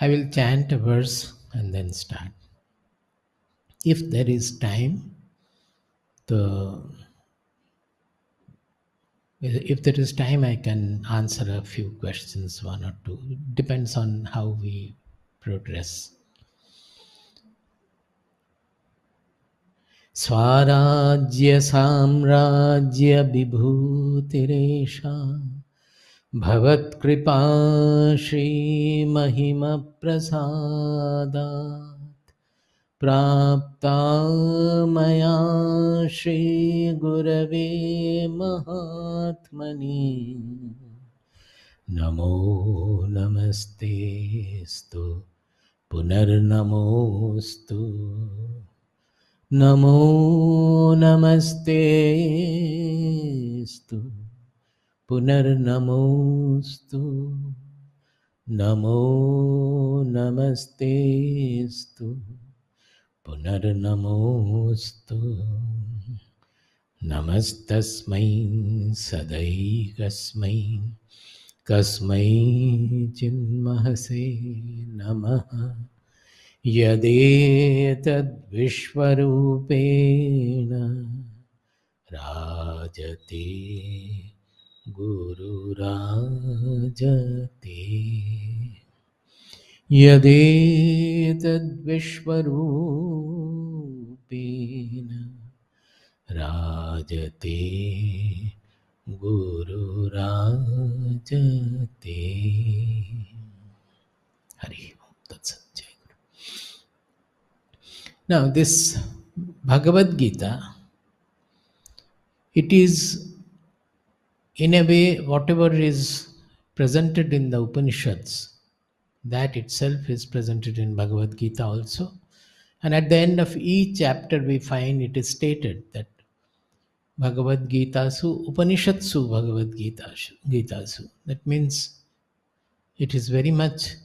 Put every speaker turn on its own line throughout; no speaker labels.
I will chant a verse and then start. If there is time, the if there is time, I can answer a few questions, one or two. It depends on how we progress. Swarajya Samrajya Vibhutiresha Bhavat Kripa Shri Mahima Prasada Prapta Maya Shri Gurave Mahatmani Namo Namaste Punarnamostu Namo Namaste Punarnamostu Namo Namaste Punarnamostu Namastasmai Sadaikasmai Kasmai Chinmahase Namaha Yadetad Vishwarupena Rajate Guru Rajate Yadetad Vishwarupena Rajate Guru Rajate. Hari Om Tat Sat. Jai Guru. Now this Bhagavad Gita, it is in a way whatever is presented in the Upanishads, that itself is presented in Bhagavad Gita also. And at the end of each chapter we find it is stated that Bhagavad Gita Su Upanishadsu Bhagavad Gita Su. That means it is very much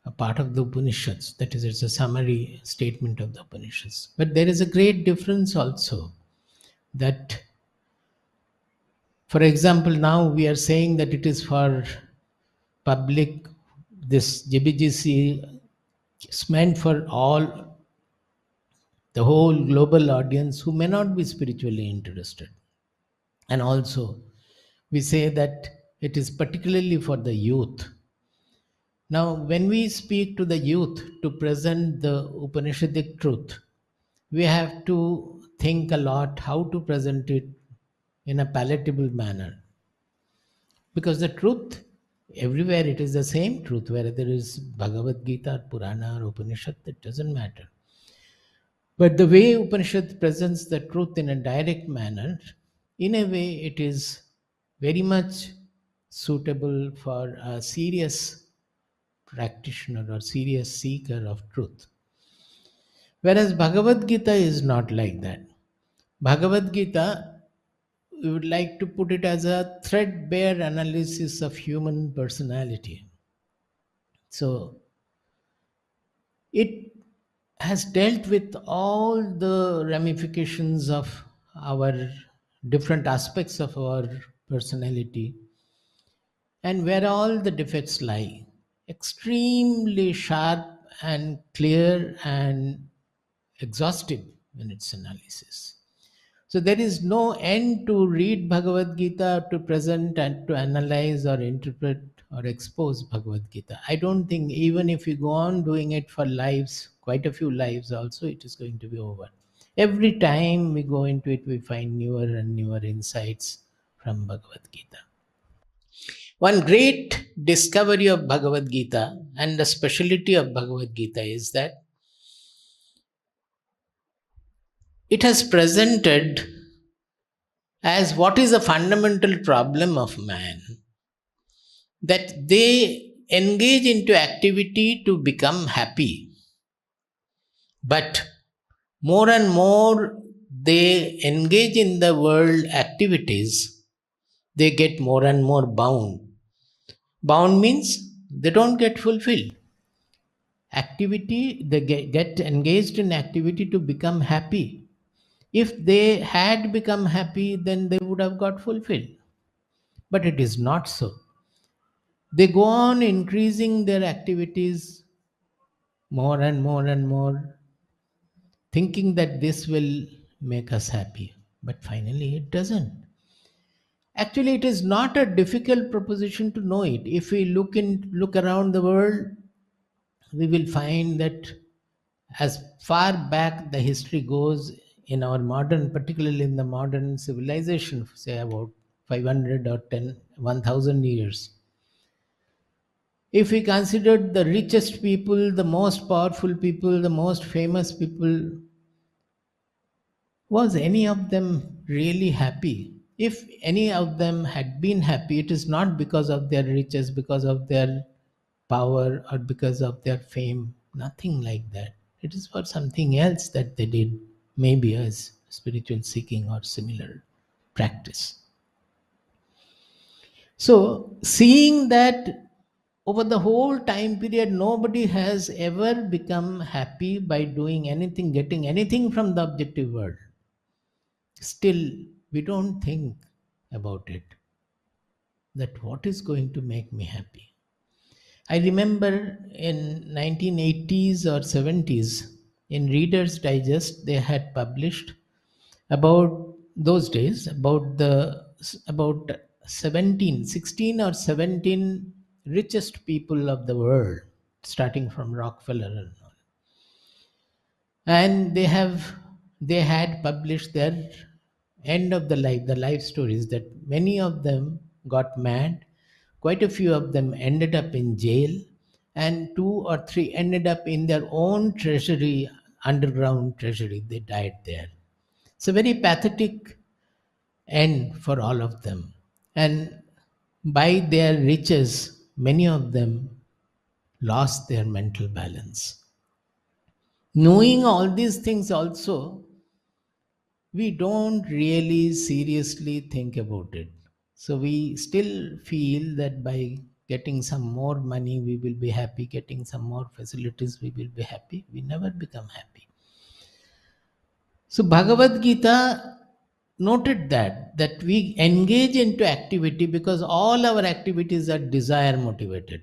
a part of the Upanishads. That is, it's a summary statement of the Upanishads. But there is a great difference also, that, for example, now we are saying that it is for public, this JBGC is meant for all, the whole global audience who may not be spiritually interested. And also, we say that it is particularly for the youth. Now, when we speak to the youth to present the Upanishadic truth, we have to think a lot how to present it in a palatable manner. Because the truth, everywhere it is the same truth, whether there is Bhagavad Gita, Purana, or Upanishad, it doesn't matter. But the way Upanishad presents the truth in a direct manner, in a way it is very much suitable for a serious practitioner or serious seeker of truth. Whereas Bhagavad Gita is not like that. Bhagavad Gita, we would like to put it as a threadbare analysis of human personality. So it has dealt with all the ramifications of our different aspects of our personality and where all the defects lie. Extremely sharp and clear and exhaustive in its analysis. So there is no end to read Bhagavad Gita, to present and to analyze or interpret or expose Bhagavad Gita. I don't think even if we go on doing it for lives, quite a few lives also, it is going to be over. Every time we go into it, we find newer and newer insights from Bhagavad Gita. One great discovery of Bhagavad Gita and the speciality of Bhagavad Gita is that it has presented as what is a fundamental problem of man, that they engage into activity to become happy, but more and more they engage in the world activities, they get more and more bound. Bound means they don't get fulfilled. Activity, they get engaged in activity to become happy. If they had become happy, then they would have got fulfilled. But it is not so. They go on increasing their activities more and more and more, thinking that this will make us happy. But finally, it doesn't. Actually, it is not a difficult proposition to know it. If we look around the world, we will find that as far back the history goes in our modern, particularly in the modern civilization, say about 500 or 1,000 years, if we considered the richest people, the most powerful people, the most famous people, was any of them really happy? If any of them had been happy, it is not because of their riches, because of their power, or because of their fame. Nothing like that. It is for something else that they did, maybe as spiritual seeking or similar practice. So, seeing that over the whole time period, nobody has ever become happy by doing anything, getting anything from the objective world, still we don't think about it, that what is going to make me happy. I remember in 1980s or 70s, in Reader's Digest, they had published about those days, about 17, 16 or 17 richest people of the world, starting from Rockefeller and all. And they had published their end of the life stories, that many of them got mad, quite a few of them ended up in jail, and two or three ended up in their own treasury, underground treasury. They died there. It's a very pathetic end for all of them. And by their riches, many of them lost their mental balance. Knowing all these things also, we don't really seriously think about it. So we still feel that by getting some more money, we will be happy, getting some more facilities, we will be happy. We never become happy. So Bhagavad Gita noted that we engage into activity because all our activities are desire motivated.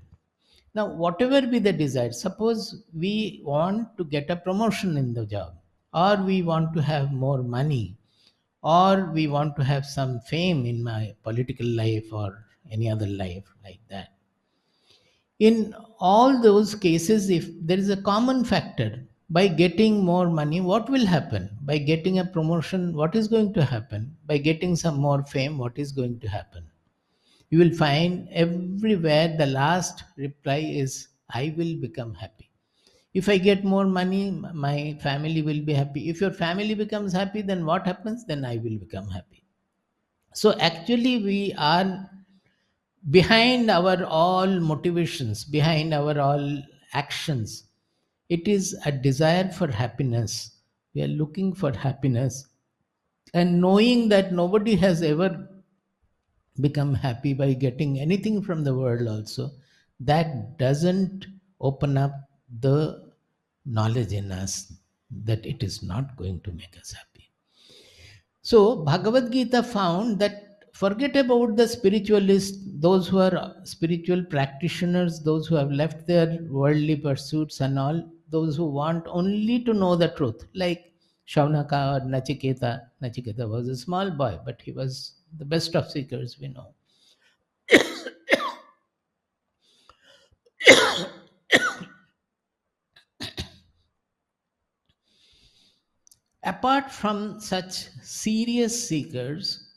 Now, whatever be the desire, suppose we want to get a promotion in the job, or we want to have more money, or we want to have some fame in my political life or any other life like that. In all those cases, if there is a common factor, by getting more money, what will happen? By getting a promotion, what is going to happen? By getting some more fame, what is going to happen? You will find everywhere the last reply is, I will become happy. If I get more money, my family will be happy. If your family becomes happy, then what happens? Then I will become happy. So actually, we are behind our all motivations, behind our all actions. It is a desire for happiness. We are looking for happiness, and knowing that nobody has ever become happy by getting anything from the world also, that doesn't open up the knowledge in us that it is not going to make us happy. So Bhagavad Gita found that forget about the spiritualists, those who are spiritual practitioners, those who have left their worldly pursuits and all, those who want only to know the truth, like Shaunaka or Nachiketa. Nachiketa was a small boy, but he was the best of seekers, we know. Apart from such serious seekers,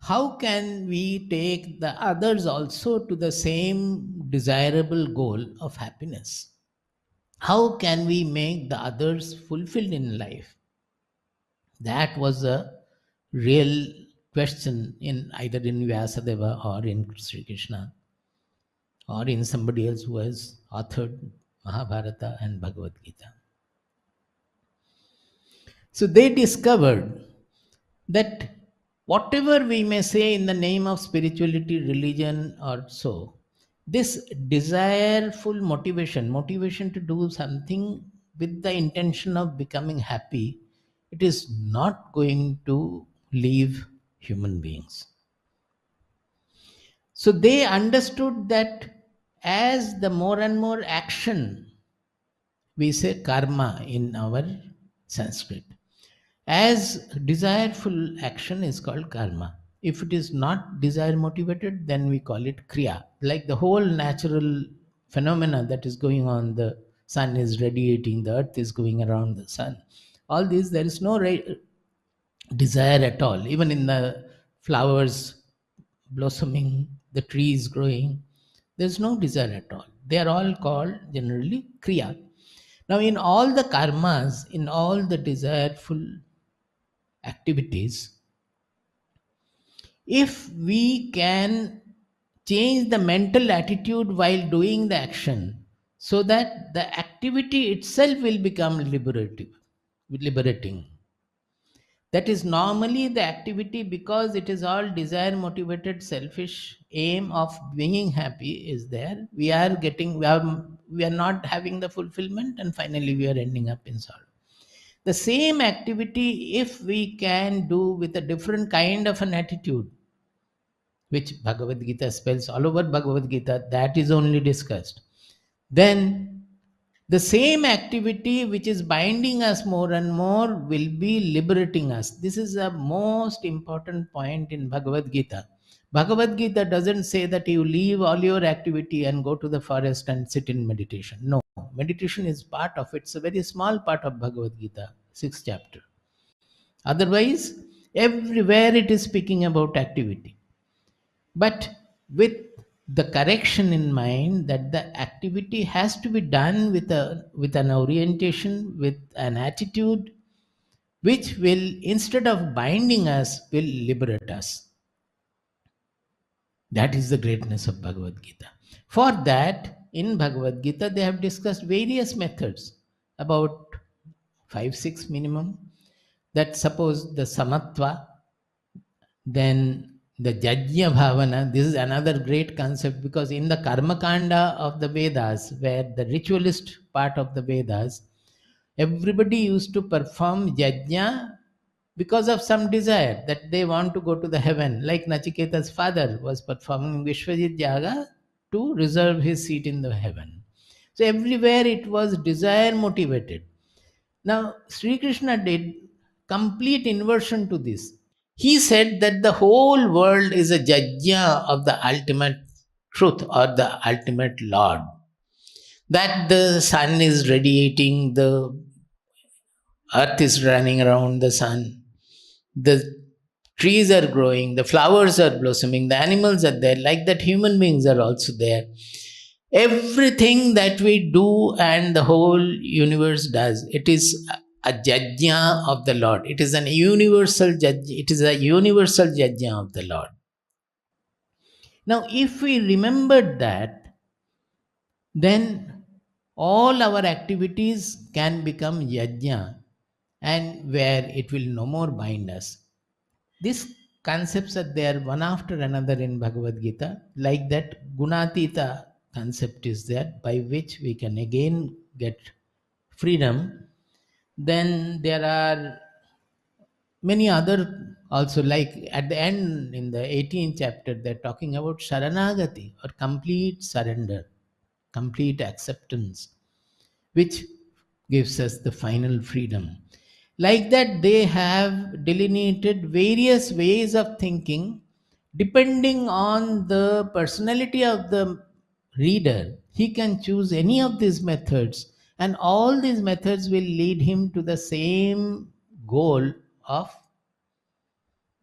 how can we take the others also to the same desirable goal of happiness? How can we make the others fulfilled in life? That was a real question in either in Vyasadeva or in Sri Krishna or in somebody else who has authored Mahabharata and Bhagavad Gita. So they discovered that whatever we may say in the name of spirituality, religion, or so, this desireful motivation to do something with the intention of becoming happy, it is not going to leave human beings. So they understood that as the more and more action We say karma in our Sanskrit. As desireful action is called karma. If it is not desire motivated, then we call it kriya. Like the whole natural phenomena that is going on, the sun is radiating, the earth is going around the sun. All these, there is no desire at all. Even in the flowers blossoming, the trees growing, there's no desire at all. They are all called generally kriya. Now, in all the karmas, in all the desireful activities, if we can change the mental attitude while doing the action so that the activity itself will become liberating. That is normally the activity, because it is all desire motivated selfish aim of being happy is there. We are not having the fulfillment, and finally we are ending up in sorrow. The same activity, if we can do with a different kind of an attitude, which Bhagavad Gita spells all over Bhagavad Gita, that is only discussed. Then the same activity which is binding us more and more will be liberating us. This is a most important point in Bhagavad Gita. Bhagavad Gita doesn't say that you leave all your activity and go to the forest and sit in meditation. No, meditation is part of it. It's a very small part of Bhagavad Gita, 6th chapter. Otherwise, everywhere it is speaking about activity, but with the correction in mind that the activity has to be done with an orientation, with an attitude which will, instead of binding us, will liberate us. That is the greatness of Bhagavad Gita. For that, in Bhagavad Gita they have discussed various methods, about 5-6 minimum. That suppose the samatva, then the Jajya Bhavana. This is another great concept, because in the Karma Kanda of the Vedas, where the ritualist part of the Vedas, everybody used to perform Jajya because of some desire that they want to go to the heaven. Like Nachiketa's father was performing Vishwajit Yaga to reserve his seat in the heaven. So everywhere it was desire motivated. Now, Sri Krishna did complete inversion to this. He said that the whole world is a jajya of the ultimate truth or the ultimate Lord. That the sun is radiating, the earth is running around the sun, the trees are growing, the flowers are blossoming, the animals are there, like that human beings are also there. Everything that we do and the whole universe does, it is a jajna of the Lord. It is an universal jajna. It is a universal jajna of the Lord. Now, if we remembered that, then all our activities can become yajna, and where it will no more bind us. These concepts are there one after another in Bhagavad Gita, like that Gunatita concept is there, by which we can again get freedom. Then there are many other also, like at the end in the 18th chapter, they're talking about Sharanagati, or complete surrender, complete acceptance, which gives us the final freedom. Like that, they have delineated various ways of thinking depending on the personality of the reader. He can choose any of these methods, and all these methods will lead him to the same goal of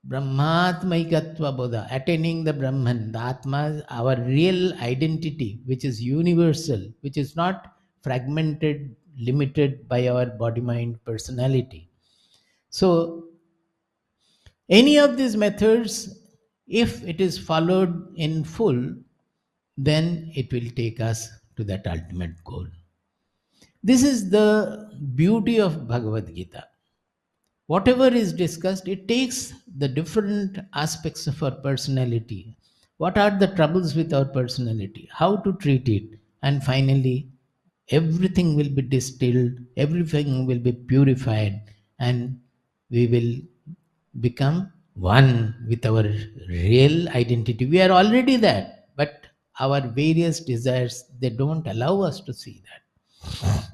Brahmatmaikatva Bodha, attaining the Brahman, the Atma, our real identity, which is universal, which is not fragmented, limited by our body mind personality. So, any of these methods, if it is followed in full, then it will take us to that ultimate goal. This is the beauty of Bhagavad Gita. Whatever is discussed, it takes the different aspects of our personality. What are the troubles with our personality? How to treat it? And finally, everything will be distilled, everything will be purified, and we will become one with our real identity. We are already that, but our various desires, they don't allow us to see that.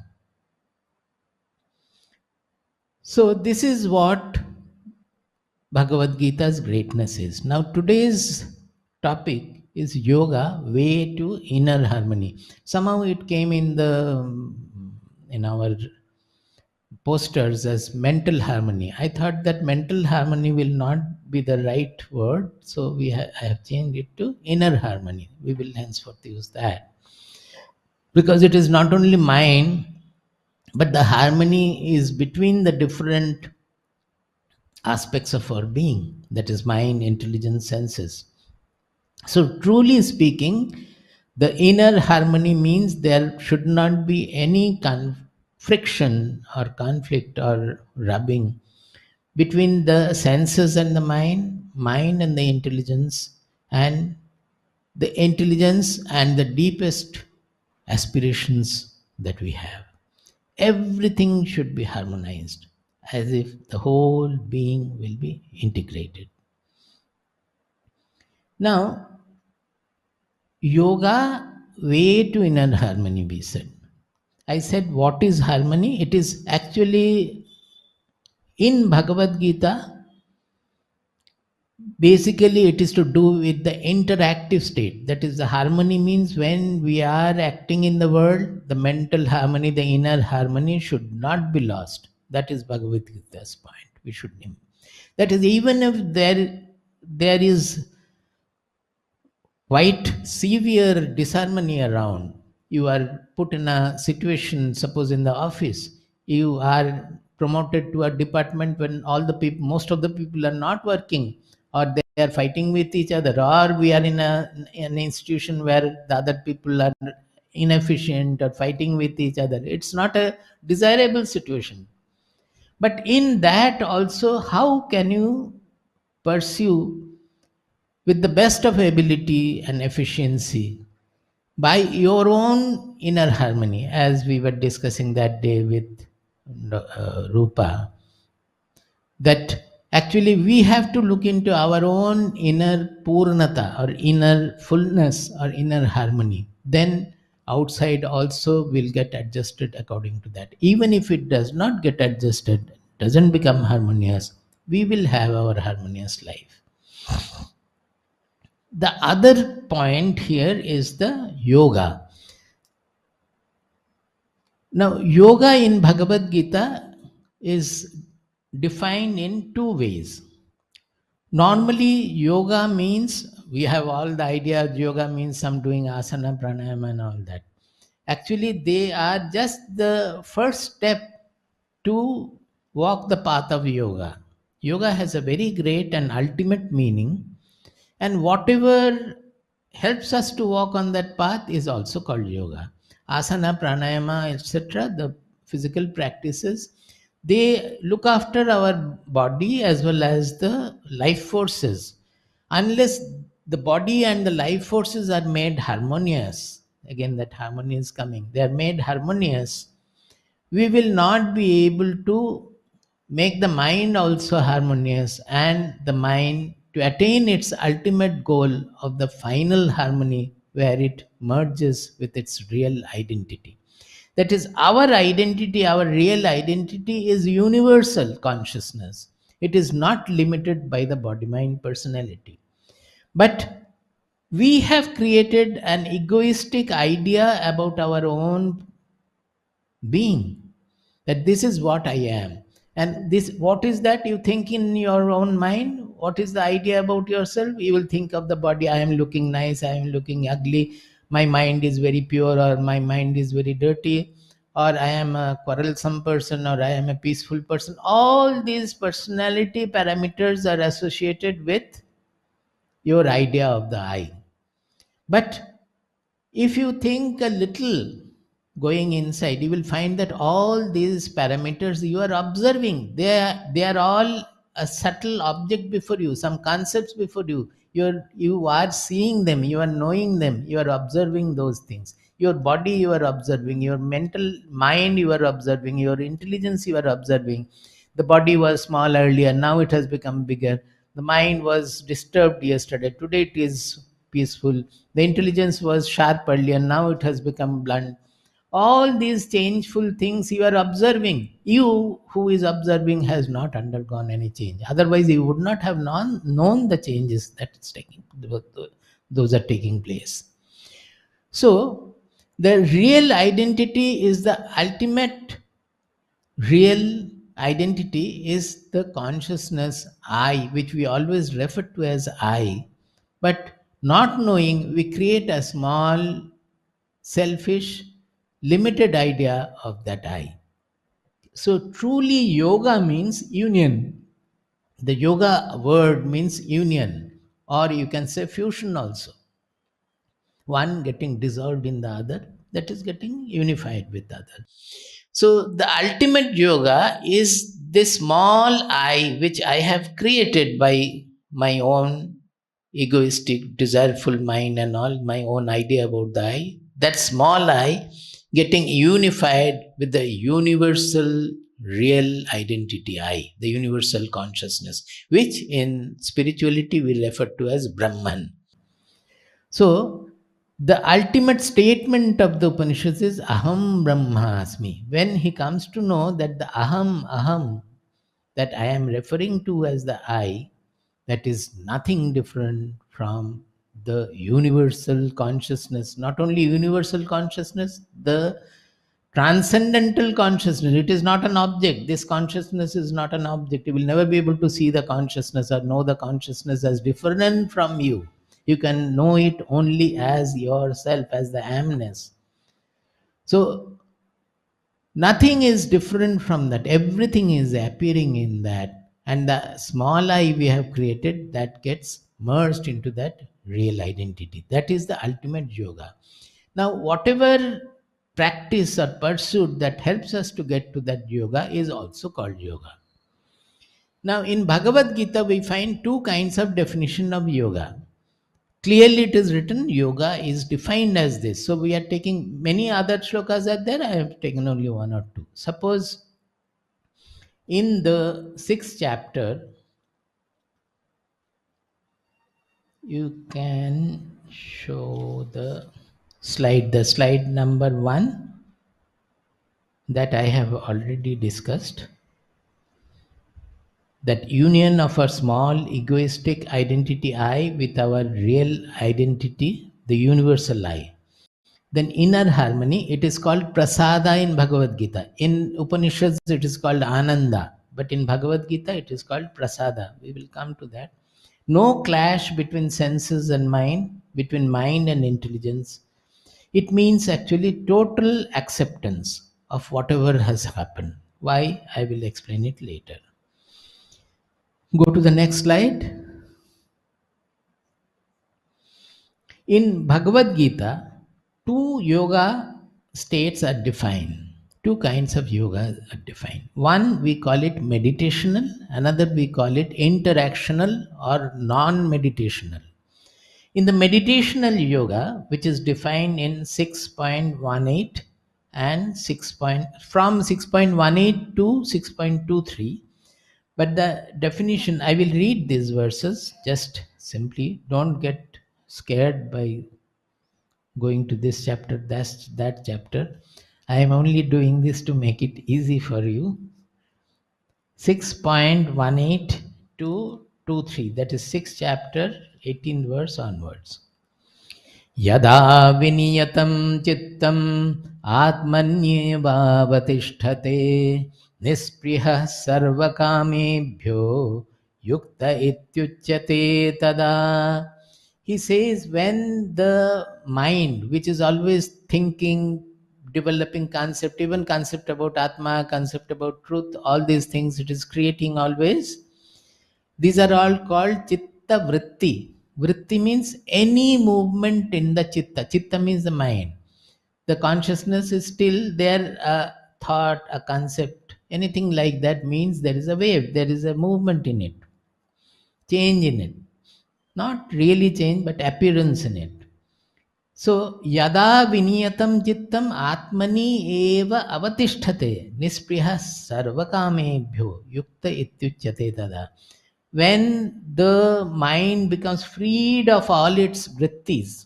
So this is what Bhagavad Gita's greatness is. Now today's topic is yoga, way to inner harmony. Somehow it came in the in our posters as mental harmony. I thought that mental harmony will not be the right word, so I have changed it to inner harmony. We will henceforth use that, because it is not only mind, but the harmony is between the different aspects of our being, that is mind, intelligence, senses. So truly speaking, the inner harmony means there should not be any friction or conflict or rubbing between the senses and the mind and the intelligence, and the intelligence and the deepest aspirations that we have. Everything should be harmonized, as if the whole being will be integrated. Now, yoga, way to inner harmony, we said. I said, what is harmony? It is actually in Bhagavad Gita. Basically, it is to do with the interactive state. That is, the harmony means when we are acting in the world, the mental harmony, the inner harmony should not be lost. That is Bhagavad Gita's point. We should name. That is, even if there is quite severe disharmony around, you are put in a situation, suppose in the office, you are promoted to a department when all the people, most of the people are not working, or they are fighting with each other, or we are in an institution where the other people are inefficient or fighting with each other. It's not a desirable situation. But in that also, how can you pursue with the best of ability and efficiency by your own inner harmony, as we were discussing that day with Rupa, that actually we have to look into our own inner purnata or inner fullness or inner harmony. Then outside also will get adjusted according to that. Even if it does not get adjusted, doesn't become harmonious, we will have our harmonious life. The other point here is the yoga. Now, yoga in Bhagavad Gita is defined in two ways. Normally, yoga means, we have all the idea yoga means some doing asana, pranayama and all that. Actually, they are just the first step to walk the path of yoga. Yoga has a very great and ultimate meaning, and whatever helps us to walk on that path is also called yoga. Asana, pranayama, etc., the physical practices, they look after our body as well as the life forces. Unless the body and the life forces are made harmonious, again that harmony is coming, they are made harmonious, we will not be able to make the mind also harmonious, and the mind to attain its ultimate goal of the final harmony where it merges with its real identity. That is, our identity, our real identity is universal consciousness. It is not limited by the body mind personality. But we have created an egoistic idea about our own being, that this is what I am. And this, what is that you think in your own mind? What is the idea about yourself? You will think of the body, I am looking nice, I am looking ugly, my mind is very pure, or my mind is very dirty, or I am a quarrelsome person, or I am a peaceful person. All these personality parameters are associated with your idea of the I. But if you think a little going inside, you will find that all these parameters you are observing, they are all a subtle object before you, some concepts before you. You are seeing them, you are knowing them, you are observing those things. Your body you are observing, your mental mind you are observing, your intelligence you are observing. The body was small earlier, now it has become bigger. The mind was disturbed yesterday, today it is peaceful. The intelligence was sharp earlier, now it has become blunt. All these changeful things you are observing. You who is observing has not undergone any change. Otherwise, you would not have known the changes that is taking, those are taking place. So, the real identity is the ultimate real identity is the consciousness I, which we always refer to as I. But not knowing, we create a small, selfish, limited idea of that I. So, truly, yoga means union. The yoga word means union, or you can say fusion also. One getting dissolved in the other, that is getting unified with the other. So the ultimate yoga is this small I which I have created by my own egoistic desireful mind and all my own idea about the I. That small I getting unified with the universal real identity I, the universal consciousness, which in spirituality we refer to as Brahman. So, the ultimate statement of the Upanishads is Aham Brahmasmi. When he comes to know that the Aham, that I am referring to as the I, that is nothing different from the universal consciousness, not only universal consciousness, the transcendental consciousness. It is not an object. This consciousness is not an object. You will never be able to see the consciousness or know the consciousness as different from you. You can know it only as yourself, as the amness. So nothing is different from that. Everything is appearing in that. And the small I we have created, that gets merged into that real identity. That is the ultimate yoga. Now, whatever practice or pursuit that helps us to get to that yoga is also called yoga. Now, in Bhagavad Gita, we find two kinds of definition of yoga. Clearly, it is written yoga is defined as this. So, we are taking many other shlokas are there. I have taken only one or two. Suppose in the 6th chapter, you can show the slide number 1 that I have already discussed. That union of our small egoistic identity I with our real identity, the universal I. Then inner harmony, it is called prasada in Bhagavad Gita. In Upanishads, it is called ananda. But in Bhagavad Gita, it is called prasada. We will come to that. No clash between senses and mind, between mind and intelligence. It means actually total acceptance of whatever has happened. Why? I will explain it later. Go to the next slide. In Bhagavad Gita, two yoga states are defined. Two kinds of yoga are defined. One we call it meditational, another we call it interactional or non-meditational. In the meditational yoga, which is defined in 6.18 and from 6.18 to 6.23, but the definition, I will read these verses, just simply don't get scared by going to this chapter, that chapter. I am only doing this to make it easy for you. 6.18 to 23, that is 6th chapter, 18th verse onwards. यदा विनियतं चित्तम् आत्मन्येवावतिष्ठते निःस्पृहः सर्वकामेभ्यो युक्त इत्युच्यते तदा. He says, when the mind, which is always thinking, developing concept, even concept about Atma, concept about truth, all these things it is creating always, these are all called chitta vritti. Vritti means any movement in the chitta. Chitta means the mind. The consciousness is still there, a thought, a concept, anything like that means there is a wave, there is a movement in it, change in it. Not really change, but appearance in it. So, yada viniyatam chittam atmani eva avatisthate nispriha sarvakamebhyo yukta ityuchyate tada. When the mind becomes freed of all its vrittis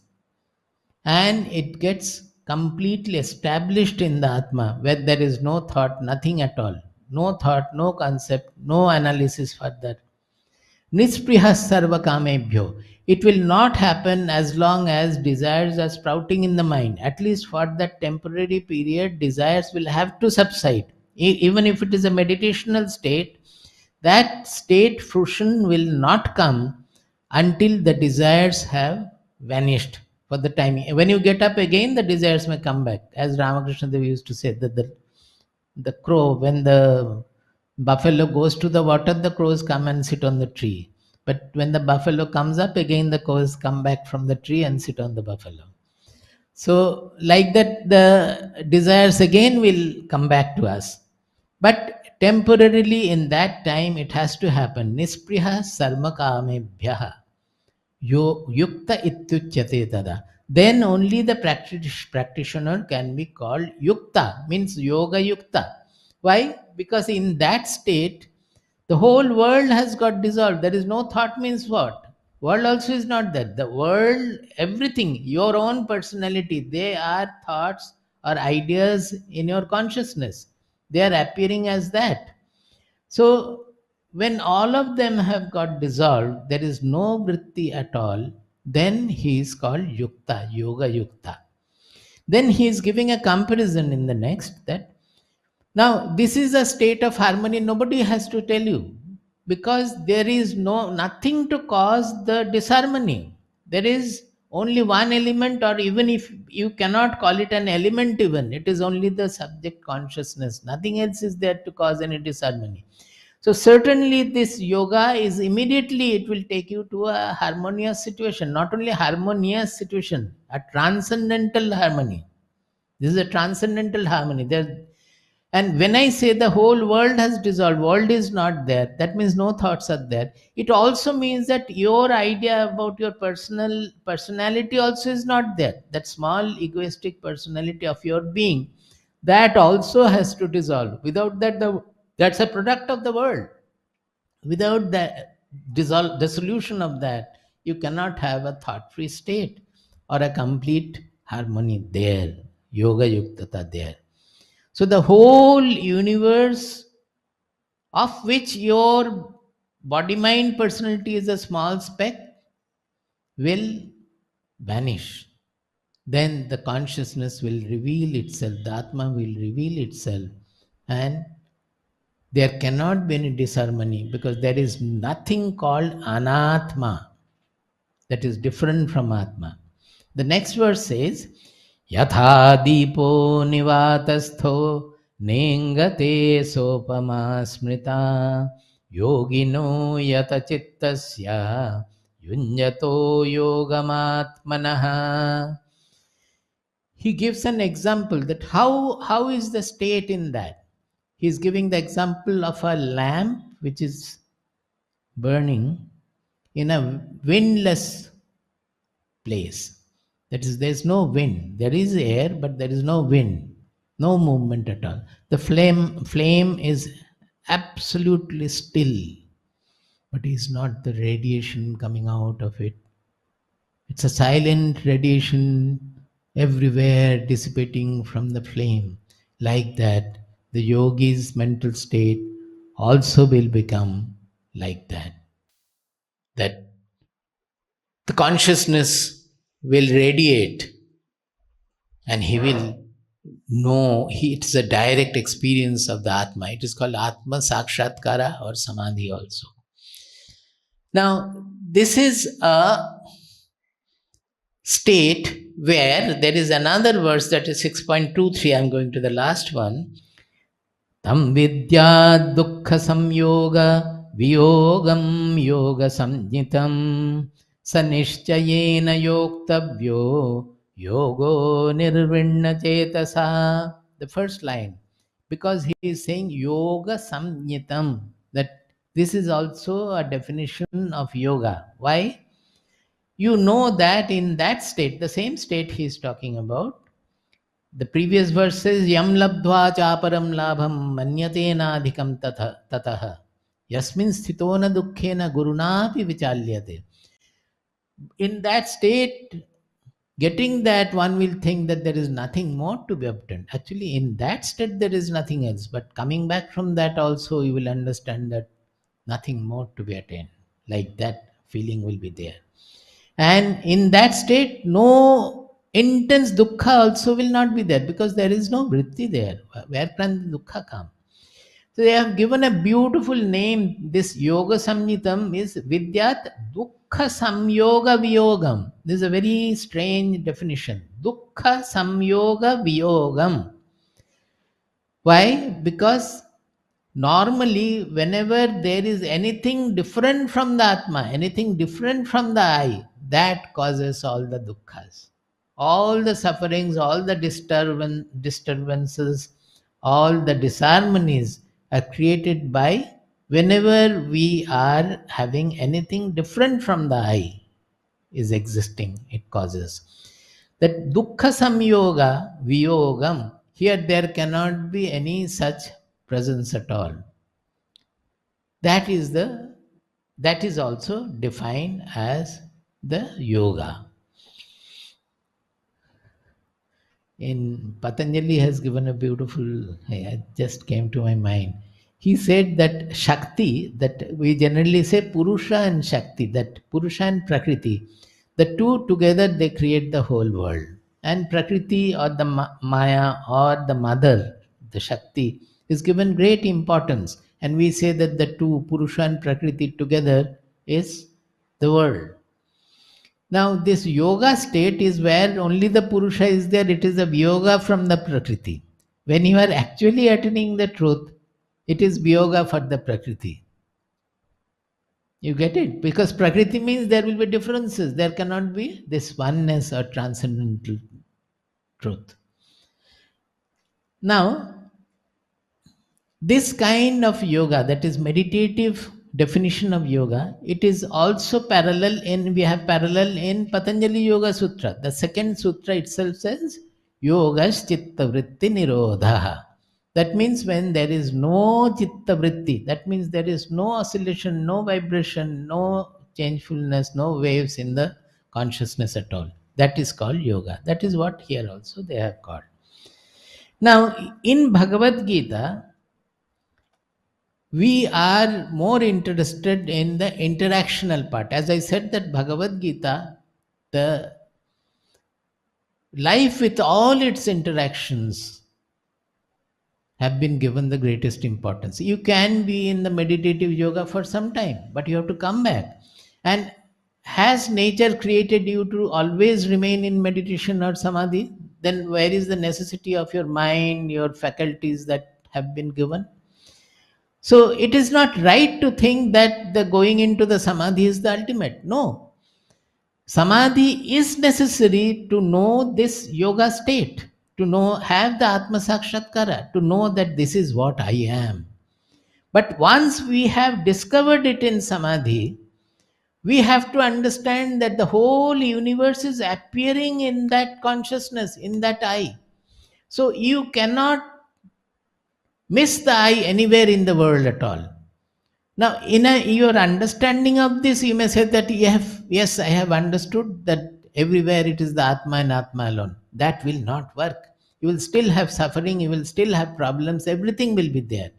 and it gets completely established in the Atma, where there is no thought, nothing at all. No thought, no concept, no analysis further. Nispriha sarva kamebhyo. It will not happen as long as desires are sprouting in the mind. At least for that temporary period, desires will have to subside. Even if it is a meditational state, that state fruition will not come until the desires have vanished for the time. When you get up again, the desires may come back. As Ramakrishna Dev used to say, that the crow, when the buffalo goes to the water, the crows come and sit on the tree. But when the buffalo comes up again, the crows come back from the tree and sit on the buffalo. So, like that, the desires again will come back to us. But temporarily, in that time, it has to happen. Nispriha sarma kamebhyaha. Yukta ityuchyate tada. Then only the practitioner can be called yukta, means yoga yukta. Why? Because in that state, the whole world has got dissolved. There is no thought, means what? World also is not there. The world, everything, your own personality, they are thoughts or ideas in your consciousness. They are appearing as that. So, when all of them have got dissolved, there is no vritti at all, then he is called yukta, yoga yukta. Then he is giving a comparison in the next that now this is a state of harmony, nobody has to tell you, because there is nothing to cause the disharmony. There is only one element, or even if you cannot call it an element, even it is only the subject consciousness. Nothing else is there to cause any disharmony. So certainly this yoga is immediately, it will take you to a harmonious situation. Not only harmonious situation, a transcendental harmony. This is a transcendental harmony. And when I say the whole world has dissolved, world is not there, that means no thoughts are there. It also means that your idea about your personality also is not there. That small egoistic personality of your being, that also has to dissolve. Without that, that's a product of the world. Without the dissolution of that, you cannot have a thought-free state or a complete harmony there, yoga yuktata there. So the whole universe, of which your body mind personality is a small speck, will vanish. Then the consciousness will reveal itself, the Atma will reveal itself, and there cannot be any disharmony, because there is nothing called anatma that is different from Atma. The next verse says, Yatha dipo nivatastho nengate sopama smrita yogino yata chittasya yunyato yogamatmanaha. He gives an example that how is the state in that. He is giving the example of a lamp which is burning in a windless place. That is, there is no wind. There is air, but there is no wind, no movement at all. The flame is absolutely still, but is not the radiation coming out of it. It's a silent radiation everywhere dissipating from the flame. Like that, the yogi's mental state also will become like that. That the consciousness will radiate, and he will know. It's a direct experience of the Atma. It is called Atma Sakshatkara or Samadhi also. Now, this is a state where there is another verse, that is 6.23. I'm going to the last one. Tam vidya dukkha samyoga viyogam yoga samjitam sanishchayena yoktavyo yogo nirvinna chetasa. The first line, because he is saying yoga samjitam, that this is also a definition of yoga. Why? You know that in that state, the same state he is talking about, the previous verse says, Yam labdva chaparam labham manyate adhikam tataha yasmin sthitona dukkhena gurunapi vichalyate. In that state, Getting that, one will think that there is nothing more to be obtained. Actually, in that state, there is nothing else. But coming back from that, also, you will understand that nothing more to be attained. Like that feeling will be there. And in that state, no intense dukkha also will not be there, because there is no vritti there. Where can the dukkha come? So they have given a beautiful name. This Yoga Samhitam is Vidyat Dukkha Samyoga Viyogam. This is a very strange definition. Dukkha Samyoga Viyogam. Why? Because normally, whenever there is anything different from the Atma, anything different from the I, that causes all the dukkhas. All the sufferings, all the disturbances, all the disharmonies are created by whenever we are having anything different from the I is existing, it causes. That dukkha samyoga viyogam, here there cannot be any such presence at all. That is also defined as the yoga. In Patanjali has given a beautiful, it just came to my mind. He said that Shakti, that we generally say Purusha and Shakti, that Purusha and Prakriti, the two together they create the whole world. And Prakriti, or the Maya, or the mother, the Shakti, is given great importance. And we say that the two, Purusha and Prakriti together, is the world. Now, this yoga state is where only the Purusha is there. It is a yoga from the Prakriti. When you are actually attaining the truth, it is yoga for the Prakriti. You get it? Because Prakriti means there will be differences. There cannot be this oneness or transcendental truth. Now, this kind of yoga, that is meditative definition of yoga, it is also parallel in, we have parallel in Patanjali Yoga Sutra. The second sutra itself says yogas chitta vritti nirodha. That means when there is no chitta vritti, that means there is no oscillation, no vibration, no changefulness, no waves in the consciousness at all. That is called yoga. That is what here also they have called. Now, in Bhagavad Gita, we are more interested in the interactional part. As I said, that Bhagavad Gita, the life with all its interactions, have been given the greatest importance. You can be in the meditative yoga for some time, but you have to come back. And has nature created you to always remain in meditation or samadhi? Then where is the necessity of your mind, your faculties that have been given? So it is not right to think that the going into the samadhi is the ultimate. No. Samadhi is necessary to know this yoga state, to know, have the Atma Sakshatkara, to know that this is what I am. But once we have discovered it in samadhi, we have to understand that the whole universe is appearing in that consciousness, in that I. So you cannot miss the I anywhere in the world at all. Now, in your understanding of this, you may say that yes, I have understood that everywhere it is the Atma and Atma alone. That will not work. You will still have suffering, you will still have problems, everything will be there.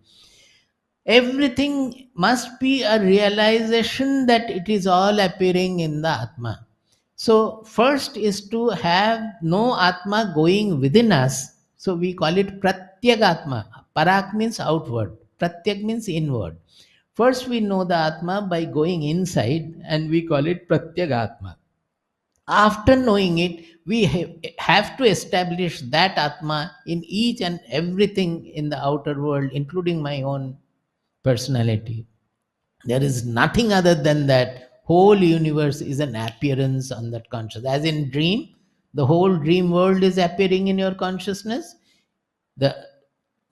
Everything must be a realization that it is all appearing in the Atma. So, first is to have no Atma going within us. So, we call it Pratyagatma. Parak means outward, Pratyak means inward. First, we know the Atma by going inside, and we call it Pratyagatma. After knowing it, we have to establish that Atma in each and everything in the outer world, including my own personality. There is nothing other than that. Whole universe is an appearance on that consciousness. As in dream, the whole dream world is appearing in your consciousness. The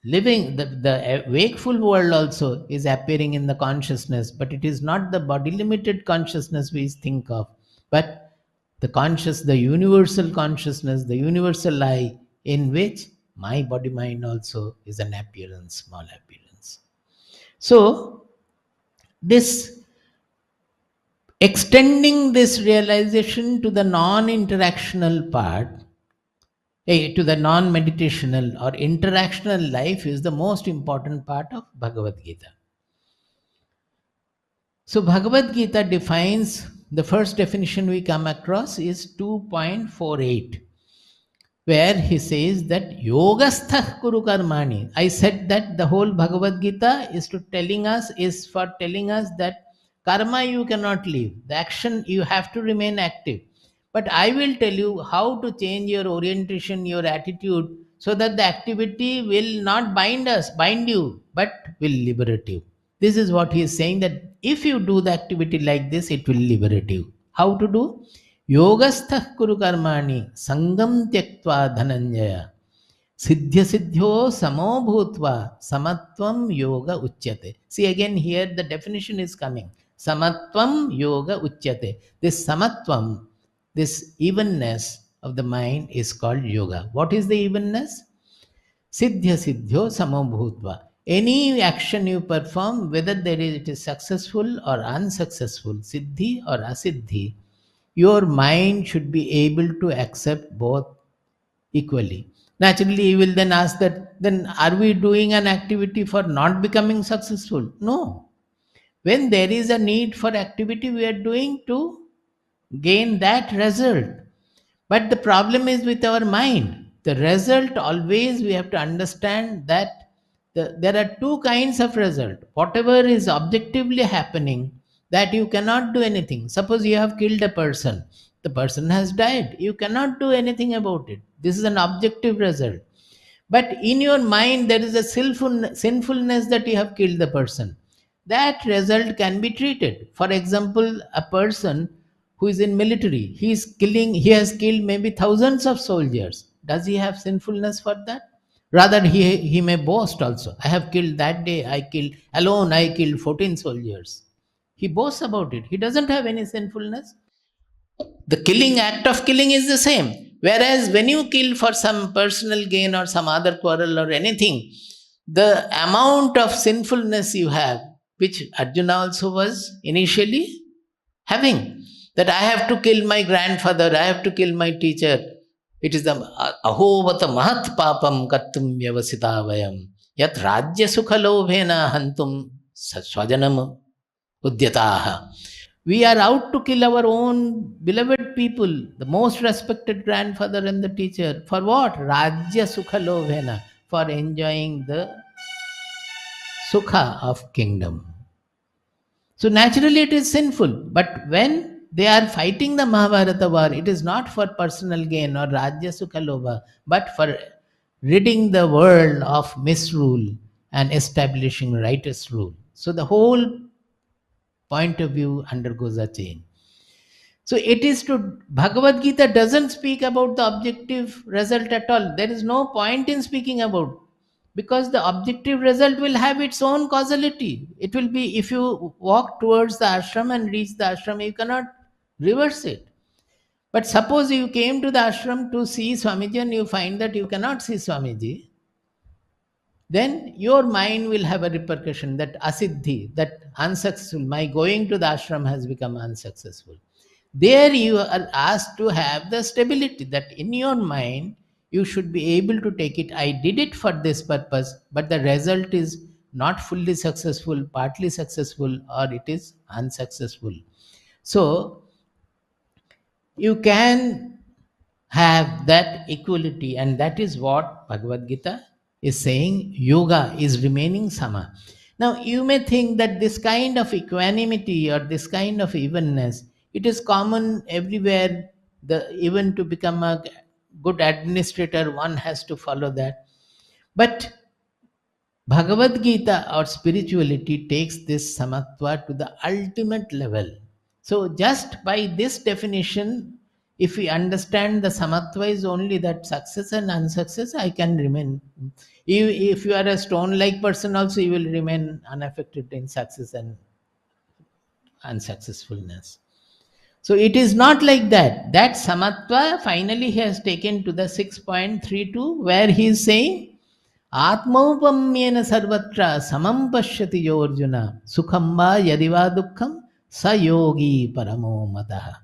the wakeful world also is appearing in the consciousness, but it is not the body limited consciousness we think of, but the universal consciousness, the universal I, in which my body mind also is an appearance, small appearance. So this Extending this realization to the non-interactional part, to the non-meditational or interactional life, is the most important part of Bhagavad Gita. So Bhagavad Gita defines, the first definition we come across is 2.48, where he says that Yogasthah Kuru Karmani. I said that the whole Bhagavad Gita is for telling us that karma you cannot leave. The action you have to remain active. But I will tell you how to change your orientation, your attitude, so that the activity will not bind you, but will liberate you. This is what he is saying, that if you do the activity like this, it will liberate you. How to do? Yogasthah kuru karmani sangam tyaktva dhananjaya siddhya siddhyo samo bhutva samatvam yoga uchyate. See, again here the definition is coming. Samatvam yoga uchyate. This samatvam, this evenness of the mind is called yoga. What is the evenness? Siddhya siddhyo samo bhutva. Any action you perform, whether it is successful or unsuccessful, siddhi or asiddhi, your mind should be able to accept both equally. Naturally, you will then ask that, then are we doing an activity for not becoming successful? No. When there is a need for activity, we are doing to gain that result. But the problem is with our mind. The result, always we have to understand that there are two kinds of result. Whatever is objectively happening, that you cannot do anything. Suppose you have killed a person, the person has died, you cannot do anything about it. This is an objective result. But in your mind there is a sinfulness that you have killed the person. That result can be treated. For example, a person who is in military, he has killed maybe thousands of soldiers. Does he have sinfulness for that? Rather, he may boast also. I have killed that day, I killed 14 soldiers. He boasts about it. He doesn't have any sinfulness. The act of killing is the same. Whereas when you kill for some personal gain or some other quarrel or anything, the amount of sinfulness you have, which Arjuna also was initially having, that I have to kill my grandfather, I have to kill my teacher. It is the ahovata mahat papam kartum vyavasita vayam yat rajya sukha lobhena hantum swajanam udyataha. We are out to kill our own beloved people, the most respected grandfather and the teacher. For what? Rajya sukha lobhena, for enjoying the sukha of kingdom. So naturally it is sinful. But when they are fighting the Mahabharata war, it is not for personal gain or Rajya Sukha Lobha, but for ridding the world of misrule and establishing righteous rule. So the whole point of view undergoes a change. So it is to, Bhagavad Gita doesn't speak about the objective result at all. There is no point in speaking about, because the objective result will have its own causality. It will be, if you walk towards the ashram and reach the ashram, you cannot reverse it. But suppose you came to the ashram to see Swamiji and you find that you cannot see Swamiji, then your mind will have a repercussion, that asiddhi, that unsuccessful, my going to the ashram has become unsuccessful. There you are asked to have the stability, that in your mind you should be able to take it. I did it for this purpose, but the result is not fully successful, partly successful, or it is unsuccessful. So you can have that equality, and that is what Bhagavad Gita is saying. Yoga is remaining sama. Now you may think that this kind of equanimity or this kind of evenness, it is common everywhere. Even to become a good administrator, one has to follow that. But Bhagavad Gita or spirituality takes this samatva to the ultimate level. So just by this definition, if we understand the samatva is only that success and unsuccess, I can remain. If you are a stone-like person also, you will remain unaffected in success and unsuccessfulness. So it is not like that. That samatva finally he has taken to the 6.32, where he is saying, Atmaupamyena sarvatra samam pashyati yo Arjuna sukham va yadiva dukkham Sayogi paramo mataha.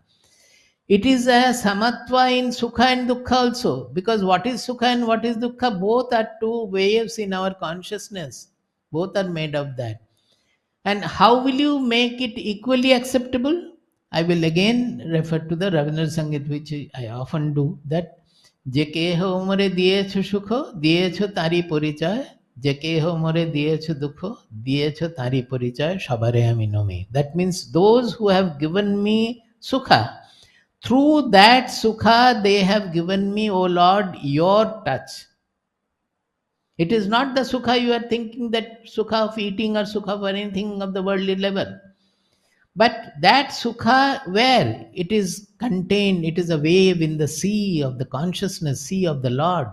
It is a samatva in sukha and dukkha also, because what is sukha and what is dukkha, both are two waves in our consciousness. Both are made of that. And how will you make it equally acceptable? I will again refer to the Ravindra Sangit, which I often do, that Jekeho more diyecho sukho, diyecho tari porichaya, Jekeho more diyecho dukho, diyecho tari porichaya, shabare ami nomi. That means those who have given me sukha, through that sukha they have given me, O Lord, your touch. It is not the sukha you are thinking, that sukha of eating or sukha of anything of the worldly level. But that sukha, where it is contained, it is a wave in the sea of the consciousness, sea of the Lord.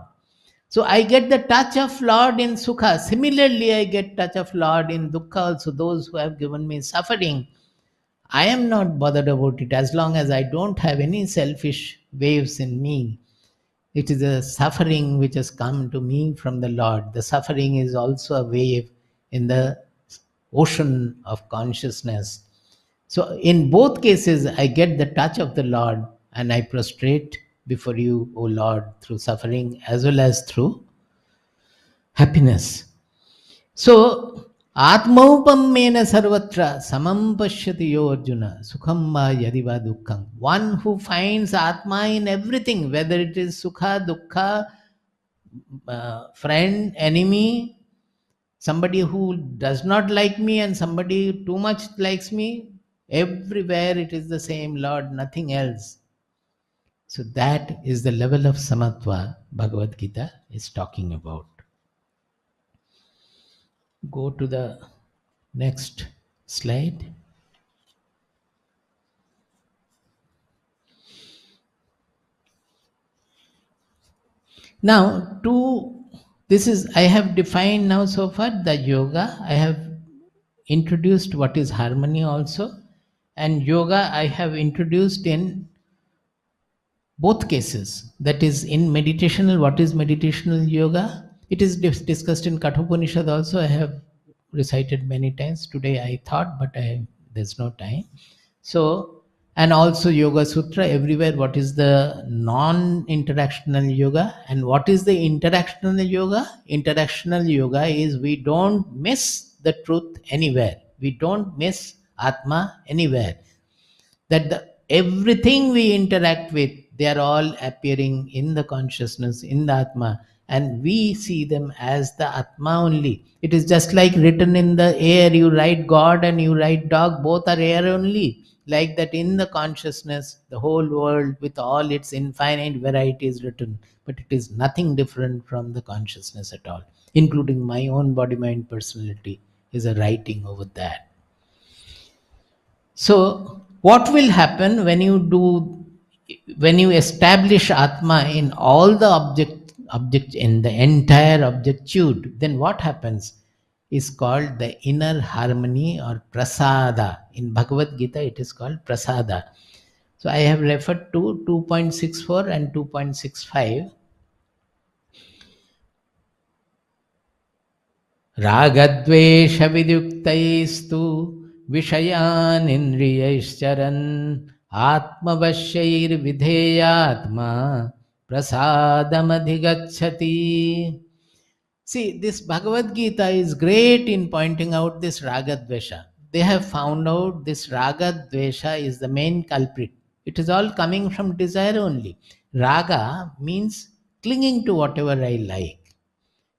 So I get the touch of Lord in sukha. Similarly, I get touch of Lord in dukkha also. Those who have given me suffering, I am not bothered about it as long as I don't have any selfish waves in me. It is a suffering which has come to me from the Lord. The suffering is also a wave in the ocean of consciousness. So, in both cases, I get the touch of the Lord and I prostrate before you, O Lord, through suffering as well as through happiness. So, Atmaupamena sarvatra samam pashyati yo Arjuna sukham va yadiva dukkham. One who finds Atma in everything, whether it is sukha, dukkha, friend, enemy, somebody who does not like me and somebody too much likes me, everywhere it is the same Lord, nothing else. So that is the level of samatva Bhagavad Gita is talking about. Go to the next slide. Now, this is, I have defined now so far the yoga. I have introduced what is harmony also. And yoga I have introduced in both cases. That is, in meditational, what is meditational yoga? It is discussed in Kathopanishad also. I have recited many times. Today I thought, but there's no time. So, and also Yoga Sutra, everywhere, what is the non-interactional yoga and what is the interactional yoga? Interactional yoga is we don't miss the truth anywhere. We don't miss Atma anywhere. That everything we interact with, they are all appearing in the consciousness, in the Atma, and we see them as the Atma only. It is just like written in the air. You write God and you write dog, both are air only. Like that, in the consciousness, the whole world with all its infinite variety is written, but it is nothing different from the consciousness at all, including my own body, mind, personality is a writing over that. So, what will happen when you establish Atma in all the object in the entire objectude? Then what happens is called the inner harmony or prasada. In Bhagavad Gita, it is called prasada. So, I have referred to 2.64 and 2.65. रागद्वेषविद्युक्तैस्तु विषयान् इन्द्रियैश्चरन् आत्मवश्यैर्विधेयात्मा प्रसादमधिगच्छति. See, this Bhagavad Gita is great in pointing out this ragadvesha. They have found out this ragadvesha is the main culprit. It is all coming from desire only. Raga means clinging to whatever I like.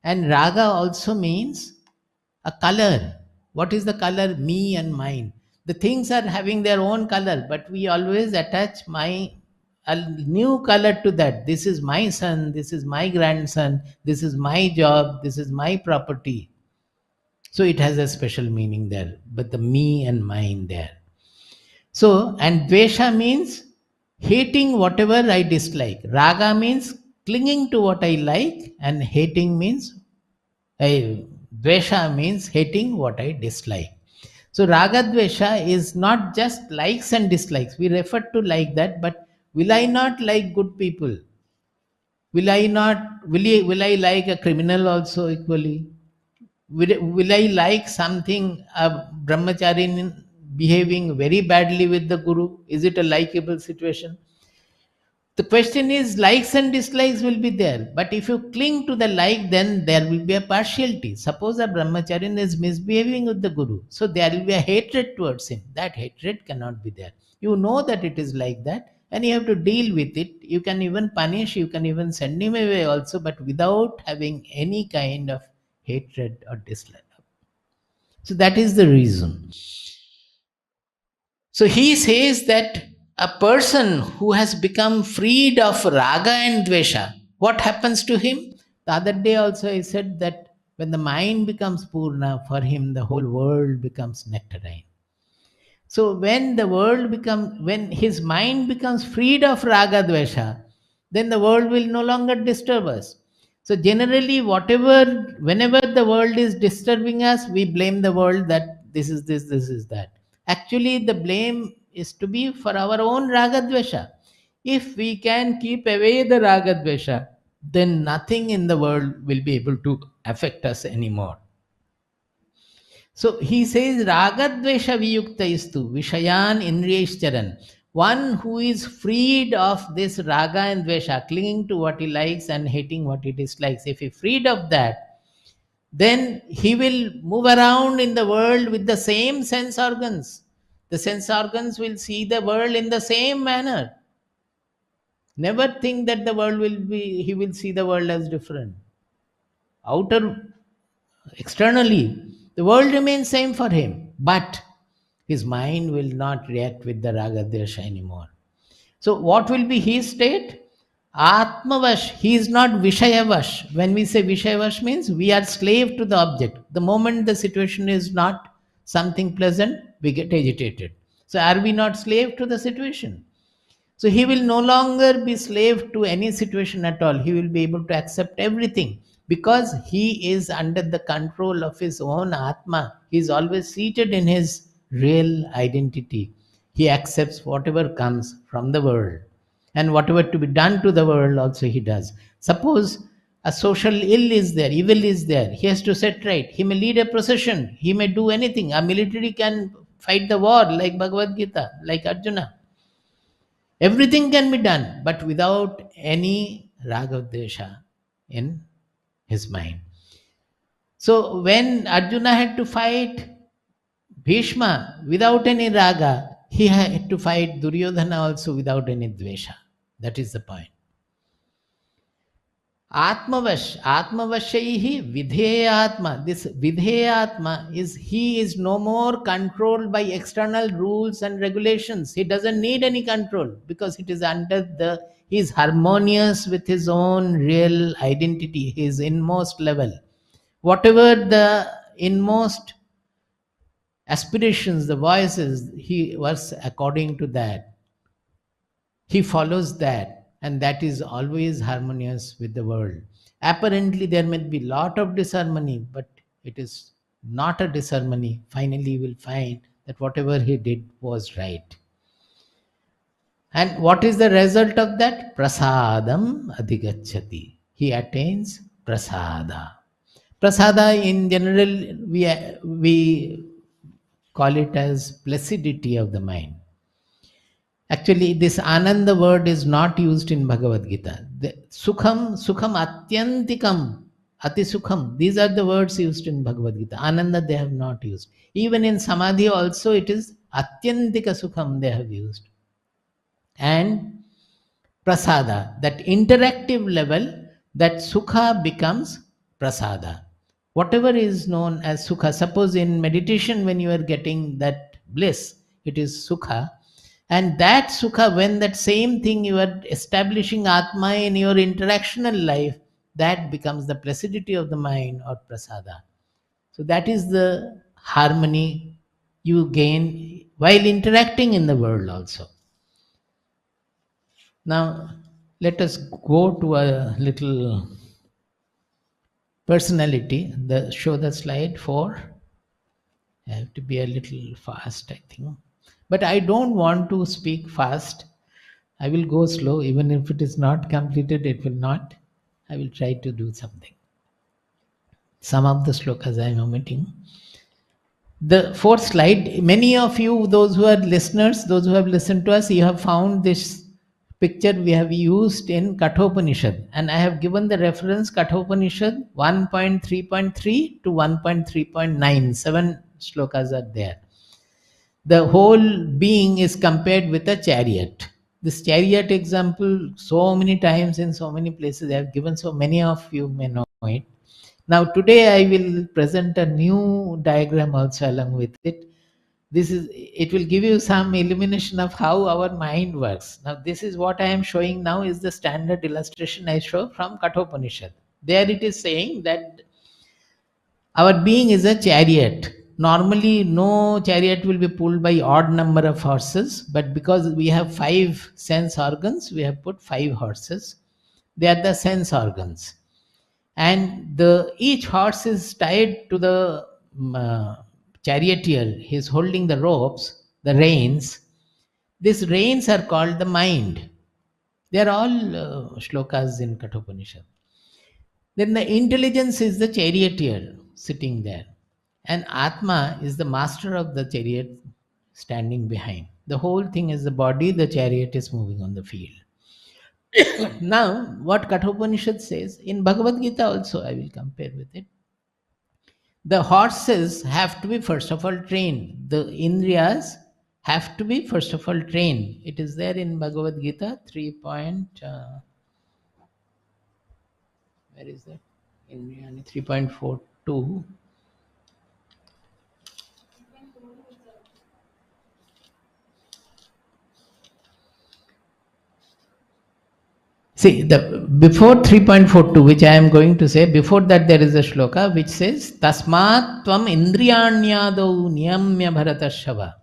And raga also means a color. What is the color? Me and mine. The things are having their own color, but we always attach a new color to that. This is my son, this is my grandson, this is my job, this is my property. So it has a special meaning there, but the me and mine there. So, and dvesha means hating whatever I dislike. Raga means clinging to what I like, and hating means dvesha means hating what I dislike. So raga dvesha is not just likes and dislikes. We refer to like that, but will I not like good people? Will I will I like a criminal also equally? Will I like something a brahmachari behaving very badly with the guru? Is it a likable situation? The question is, likes and dislikes will be there, but if you cling to the like, then there will be a partiality. Suppose a brahmacharya is misbehaving with the guru, so there will be a hatred towards him. That hatred cannot be there. You know that it is like that, and you have to deal with it. You can even punish, you can even send him away also, but without having any kind of hatred or dislike. So that is the reason. So he says that a person who has become freed of raga and dvesha, what happens to him? The other day also I said that when the mind becomes purna, for him the whole world becomes nectarine. So when his mind becomes freed of raga dvesha, then the world will no longer disturb us. So generally, whenever the world is disturbing us, we blame the world that this is this, this is that. Actually, the blame is to be for our own raga dvesha. If we can keep away the raga dvesha, then nothing in the world will be able to affect us anymore. So he says, Ragadvesha viyukta istu Vishayan Indriyeshcharan. One who is freed of this raga and dvesha, clinging to what he likes and hating what he dislikes. If he freed of that, then he will move around in the world with the same sense organs. The sense organs will see the world in the same manner. Never think that he will see the world as different. Externally, the world remains same for him, but his mind will not react with the raga desha anymore. So what will be his state? Atmavash. He is not Vishayavash. When we say Vishayavash means we are slave to the object. The moment the situation is not something pleasant, we get agitated. So are we not slave to the situation? So he will no longer be slave to any situation at all. He will be able to accept everything because he is under the control of his own Atma. He is always seated in his real identity. He accepts whatever comes from the world, and whatever to be done to the world also he does. Suppose a social evil is there, he has to set right. He may lead a procession, he may do anything. A military can fight the war like Bhagavad Gita, like Arjuna. Everything can be done, but without any ragadvesha in his mind. So when Arjuna had to fight Bhishma without any raga, he had to fight Duryodhana also without any dvesha. That is the point. Atmavashaihi Vidheyatma. This Vidheyatma is he is no more controlled by external rules and regulations. He doesn't need any control because it is he is harmonious with his own real identity, his inmost level. Whatever the inmost aspirations, the voices, he works according to that. He follows that, and that is always harmonious with the world. Apparently there may be lot of disharmony, but it is not a disharmony. Finally you will find that whatever he did was right. And what is the result of that? Prasadam adhigacchati. He attains prasada. Prasada in general we call it as placidity of the mind. Actually, this Ananda word is not used in Bhagavad Gita. Sukham, Atyantikam, Ati Sukham. These are the words used in Bhagavad Gita. Ananda they have not used. Even in Samadhi also it is Atyantika Sukham they have used. And Prasada, that interactive level, that Sukha becomes Prasada. Whatever is known as Sukha, suppose in meditation when you are getting that bliss, it is Sukha. And that sukha, when that same thing you are establishing Atma in your interactional life, that becomes the placidity of the mind or prasada. So that is the harmony you gain while interacting in the world also. Now, let us go to a little personality. Show the slide 4. I have to be a little fast, I think. But I don't want to speak fast. I will go slow. Even if it is not completed, it will not. I will try to do something. Some of the slokas I am omitting. The fourth slide, many of you, those who are listeners, those who have listened to us, you have found this picture we have used in Kathopanishad. And I have given the reference Kathopanishad 1.3.3 to 1.3.9. 7 shlokas are there. The whole being is compared with a chariot. This chariot example, so many times in so many places, I have given, so many of you may know it. Now, today I will present a new diagram also along with it. It will give you some illumination of how our mind works. Now, this is what I am showing now is the standard illustration I show from Kathopanishad. There it is saying that our being is a chariot. Normally, no chariot will be pulled by odd number of horses, but because we have 5 sense organs, we have put 5 horses. They are the sense organs, and the each horse is tied to the charioteer. He is holding the ropes, the reins. These reins are called the mind. They are all shlokas in Kathopanishad. Then the intelligence is the charioteer sitting there. And Atma is the master of the chariot standing behind. The whole thing is the body, the chariot is moving on the field. Now, what Kathopanishad says, in Bhagavad Gita also, I will compare with it. The horses have to be first of all trained. The Indriyas have to be first of all trained. It is there in Bhagavad Gita 3. Where is that? In 3.42. See, the before 3.42, which I am going to say, before that there is a shloka which says, Tasmat tvam indriyanyadau niyamya bharatashava.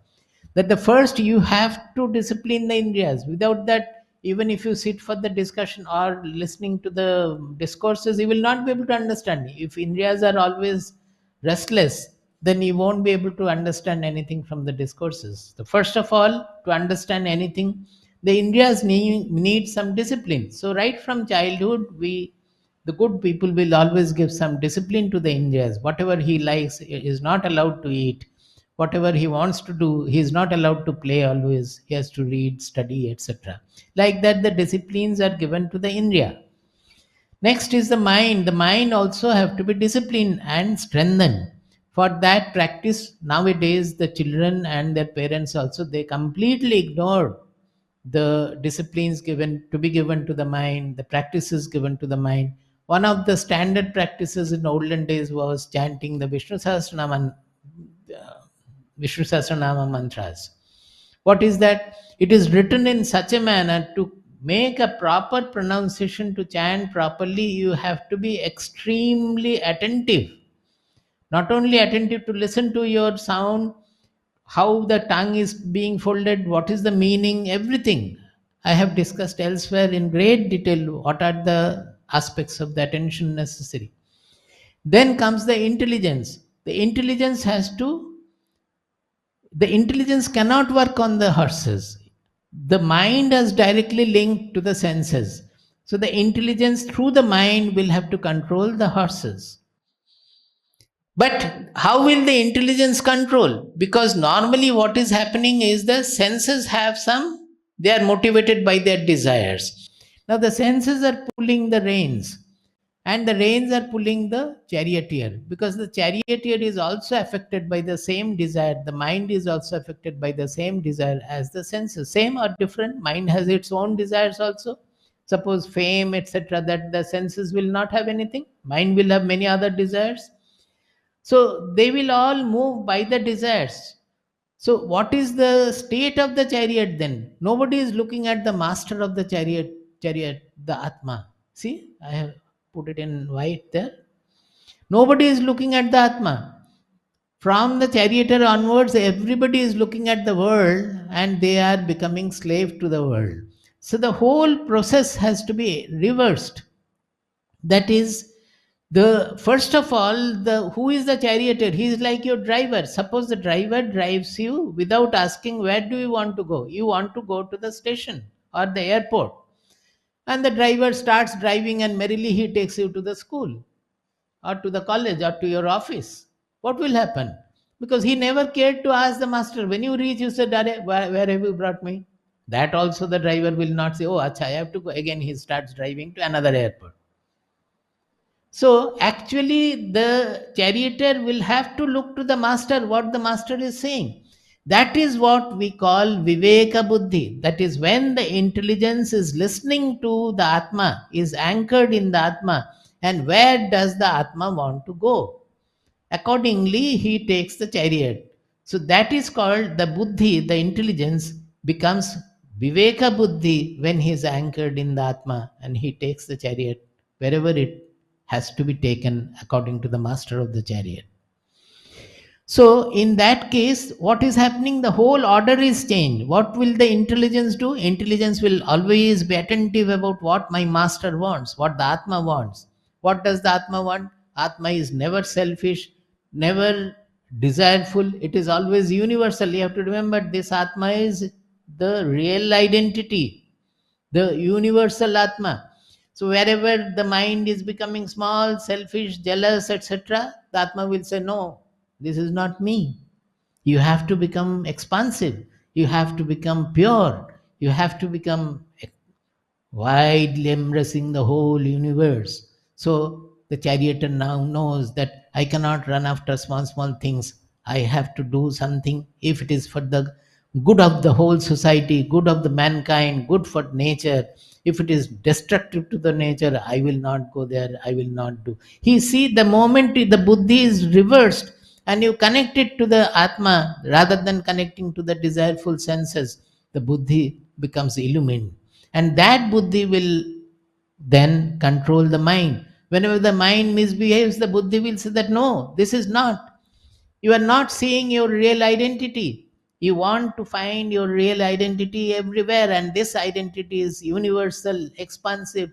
That the first you have to discipline the Indriyas. Without that, even if you sit for the discussion or listening to the discourses, you will not be able to understand. If Indriyas are always restless, then you won't be able to understand anything from the discourses. The first of all, to understand anything, the Indriyas need some discipline. So right from childhood, the good people will always give some discipline to the Indriyas. Whatever he likes is not allowed to eat. Whatever he wants to do, he is not allowed to play always. He has to read, study, etc. Like that, the disciplines are given to the Indriya. Next is the mind. The mind also have to be disciplined and strengthened. For that practice, nowadays the children and their parents also, they completely ignore the disciplines given to the mind, the practices given to the mind. One of the standard practices in olden days was chanting the Vishnu Sahasranama mantras. What is that? It is written in such a manner to make a proper pronunciation, to chant properly, you have to be extremely attentive. Not only attentive to listen to your sound, how the tongue is being folded, what is the meaning, everything. I have discussed elsewhere in great detail what are the aspects of the attention necessary. Then comes the intelligence. The intelligence has to the intelligence cannot work on the horses. The mind is directly linked to the senses. So the intelligence through the mind will have to control the horses. But how will the intelligence control? Because normally what is happening is the senses have they are motivated by their desires. Now the senses are pulling the reins, and the reins are pulling the charioteer, because the charioteer is also affected by the same desire. The mind is also affected by the same desire as the senses. Same or different, mind has its own desires also. Suppose fame, etc., that the senses will not have anything, mind will have many other desires. So they will all move by the desires. So what is the state of the chariot then? Nobody is looking at the master of the chariot, the Atma. See, I have put it in white there. Nobody is looking at the Atma. From the charioteer onwards, everybody is looking at the world and they are becoming slave to the world. So the whole process has to be reversed. That is, the first of all, the who is the charioteer? He is like your driver. Suppose the driver drives you without asking where do you want to go. You want to go to the station or the airport, and the driver starts driving and merrily he takes you to the school or to the college or to your office. What will happen? because he never cared to ask the master. When you reach, you said, "Are, where have you brought me?" That also the driver will not say, "Oh, acha, I have to go." Again, he starts driving to another airport. So actually, the charioteer will have to look to the master, what the master is saying. That is what we call Viveka Buddhi. That is when the intelligence is listening to the Atma, is anchored in the Atma, and where does the Atma want to go. Accordingly, he takes the chariot. So that is called the Buddhi, the intelligence becomes Viveka Buddhi when he is anchored in the Atma and he takes the chariot wherever it has to be taken according to the master of the chariot. So, in that case, what is happening? The whole order is changed. What will the intelligence do? Intelligence will always be attentive about what my master wants, what the Atma wants. What does the Atma want? Atma is never selfish, never desireful. It is always universal. You have to remember this Atma is the real identity, the universal Atma. So wherever the mind is becoming small, selfish, jealous, etc., the Atma will say, "No, this is not me." You have to become expansive. You have to become pure. You have to become widely embracing the whole universe. So the charioteer now knows that I cannot run after small, small things. I have to do something if it is for the good of the whole society, good of the mankind, good for nature. If it is destructive to the nature, I will not go there. I will not do. He see the moment the buddhi is reversed and you connect it to the Atma rather than connecting to the desireful senses, the buddhi becomes illumined. And that buddhi will then control the mind. Whenever the mind misbehaves, the buddhi will say that no, this is not. You are not seeing your real identity. You want to find your real identity everywhere, and this identity is universal, expansive,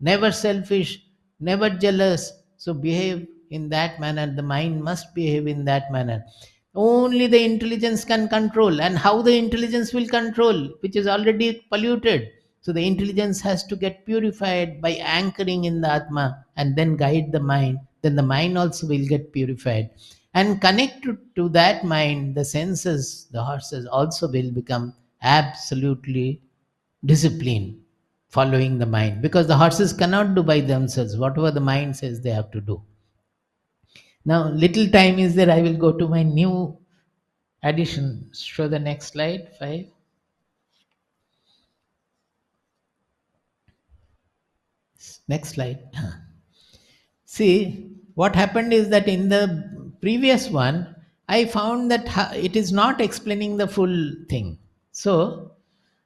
never selfish, never jealous. So behave in that manner. The mind must behave in that manner. Only the intelligence can control, and how the intelligence will control, which is already polluted. So the intelligence has to get purified by anchoring in the Atma and then guide the mind. Then the mind also will get purified. And connected to that mind, the senses, the horses also will become absolutely disciplined, following the mind. Because the horses cannot do by themselves. Whatever the mind says, they have to do. Now, little time is there. I will go to my new addition. Show the next slide, 5. Next slide. See, what happened is that in the previous one, I found that it is not explaining the full thing. So,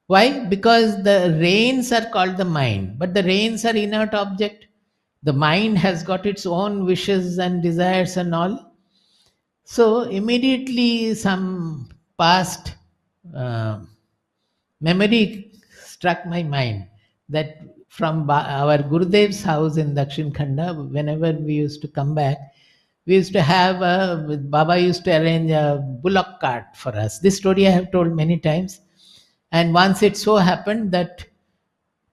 why? Because the reins are called the mind, but the reins are inert object. The mind has got its own wishes and desires and all. So, immediately some past uh, memory struck my mind that from our Gurudev's house in Dakshin Khanda, whenever we used to come back, we used to have Baba used to arrange a bullock cart for us. This story I have told many times. And once it so happened that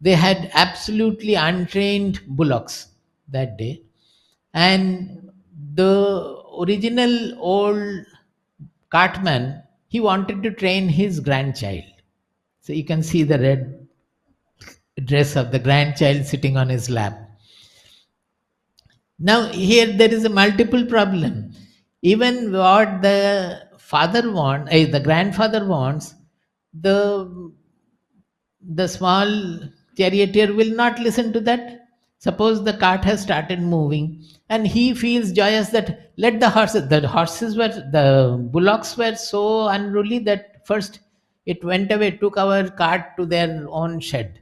they had absolutely untrained bullocks that day. And the original old cartman, he wanted to train his grandchild. So you can see the red dress of the grandchild sitting on his lap. Now here there is a multiple problem. Even what the father wants, the grandfather wants, the small charioteer will not listen to that. Suppose the cart has started moving and he feels joyous that let the bullocks were so unruly that first it went away, took our cart to their own shed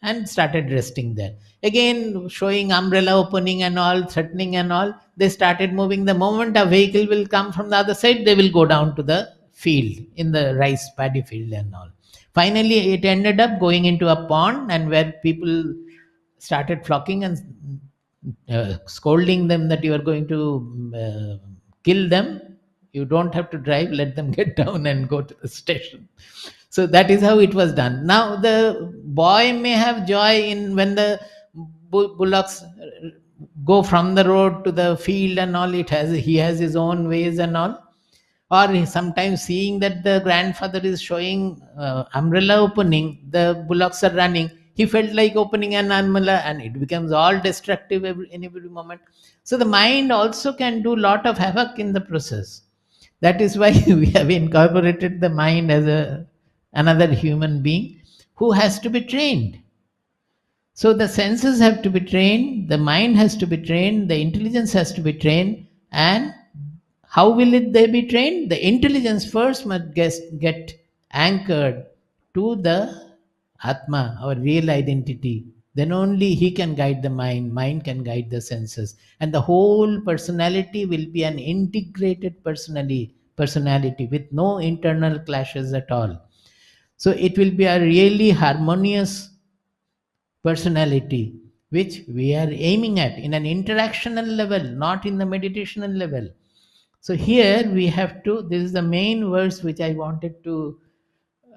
and started resting there. Again, showing umbrella opening and all, threatening and all, they started moving. The moment a vehicle will come from the other side, they will go down to the field, in the rice paddy field and all. Finally, it ended up going into a pond, and where people started flocking and scolding them that you are going to kill them. You don't have to drive, let them get down and go to the station. So that is how it was done. Now the boy may have joy in when the bullocks go from the road to the field and all. He has his own ways and all. Or sometimes seeing that the grandfather is showing umbrella opening, the bullocks are running. He felt like opening an umbrella, and it becomes all destructive in every moment. So the mind also can do lot of havoc in the process. That is why we have incorporated the mind as another human being who has to be trained. So the senses have to be trained, the mind has to be trained, the intelligence has to be trained. And how will they be trained? The intelligence first must get anchored to the Atma, our real identity. Then only he can guide the mind can guide the senses. And the whole personality will be an integrated personality with no internal clashes at all. So it will be a really harmonious personality which we are aiming at in an interactional level, not in the meditational level. So here we have to, this is the main verse which I wanted to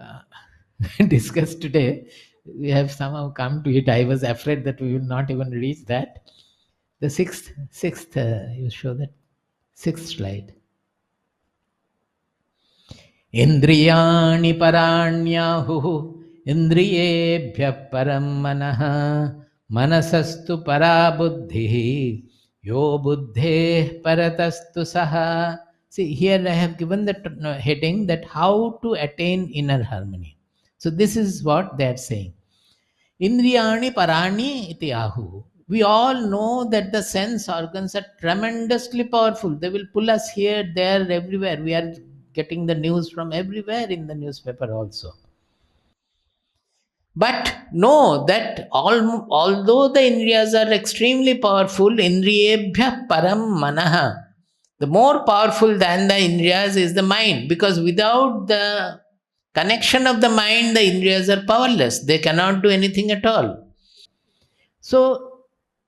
uh, discuss today. We have somehow come to it. I was afraid that we will not even reach that. The sixth, you show that sixth slide. Indriyani paranyahu indriyebhya param manah manasastu para buddhi yo buddhe paratastu saha. See, here I have given the heading that how to attain inner harmony. So this is what they are saying. Indriyani parani iti ahu. We all know that the sense organs are tremendously powerful. They will pull us here, there, everywhere. We are getting the news from everywhere in the newspaper also. But know that although the indriyas are extremely powerful, indriyebhya param manaha, the more powerful than the indriyas is the mind, because without the connection of the mind, the indriyas are powerless. They cannot do anything at all. So,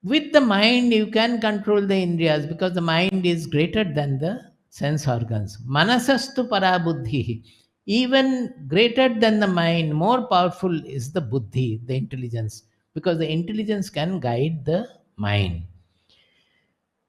with the mind, you can control the indriyas because the mind is greater than the sense organs. Manasastu parabuddhi. Even greater than the mind, more powerful is the buddhi, the intelligence, because the intelligence can guide the mind.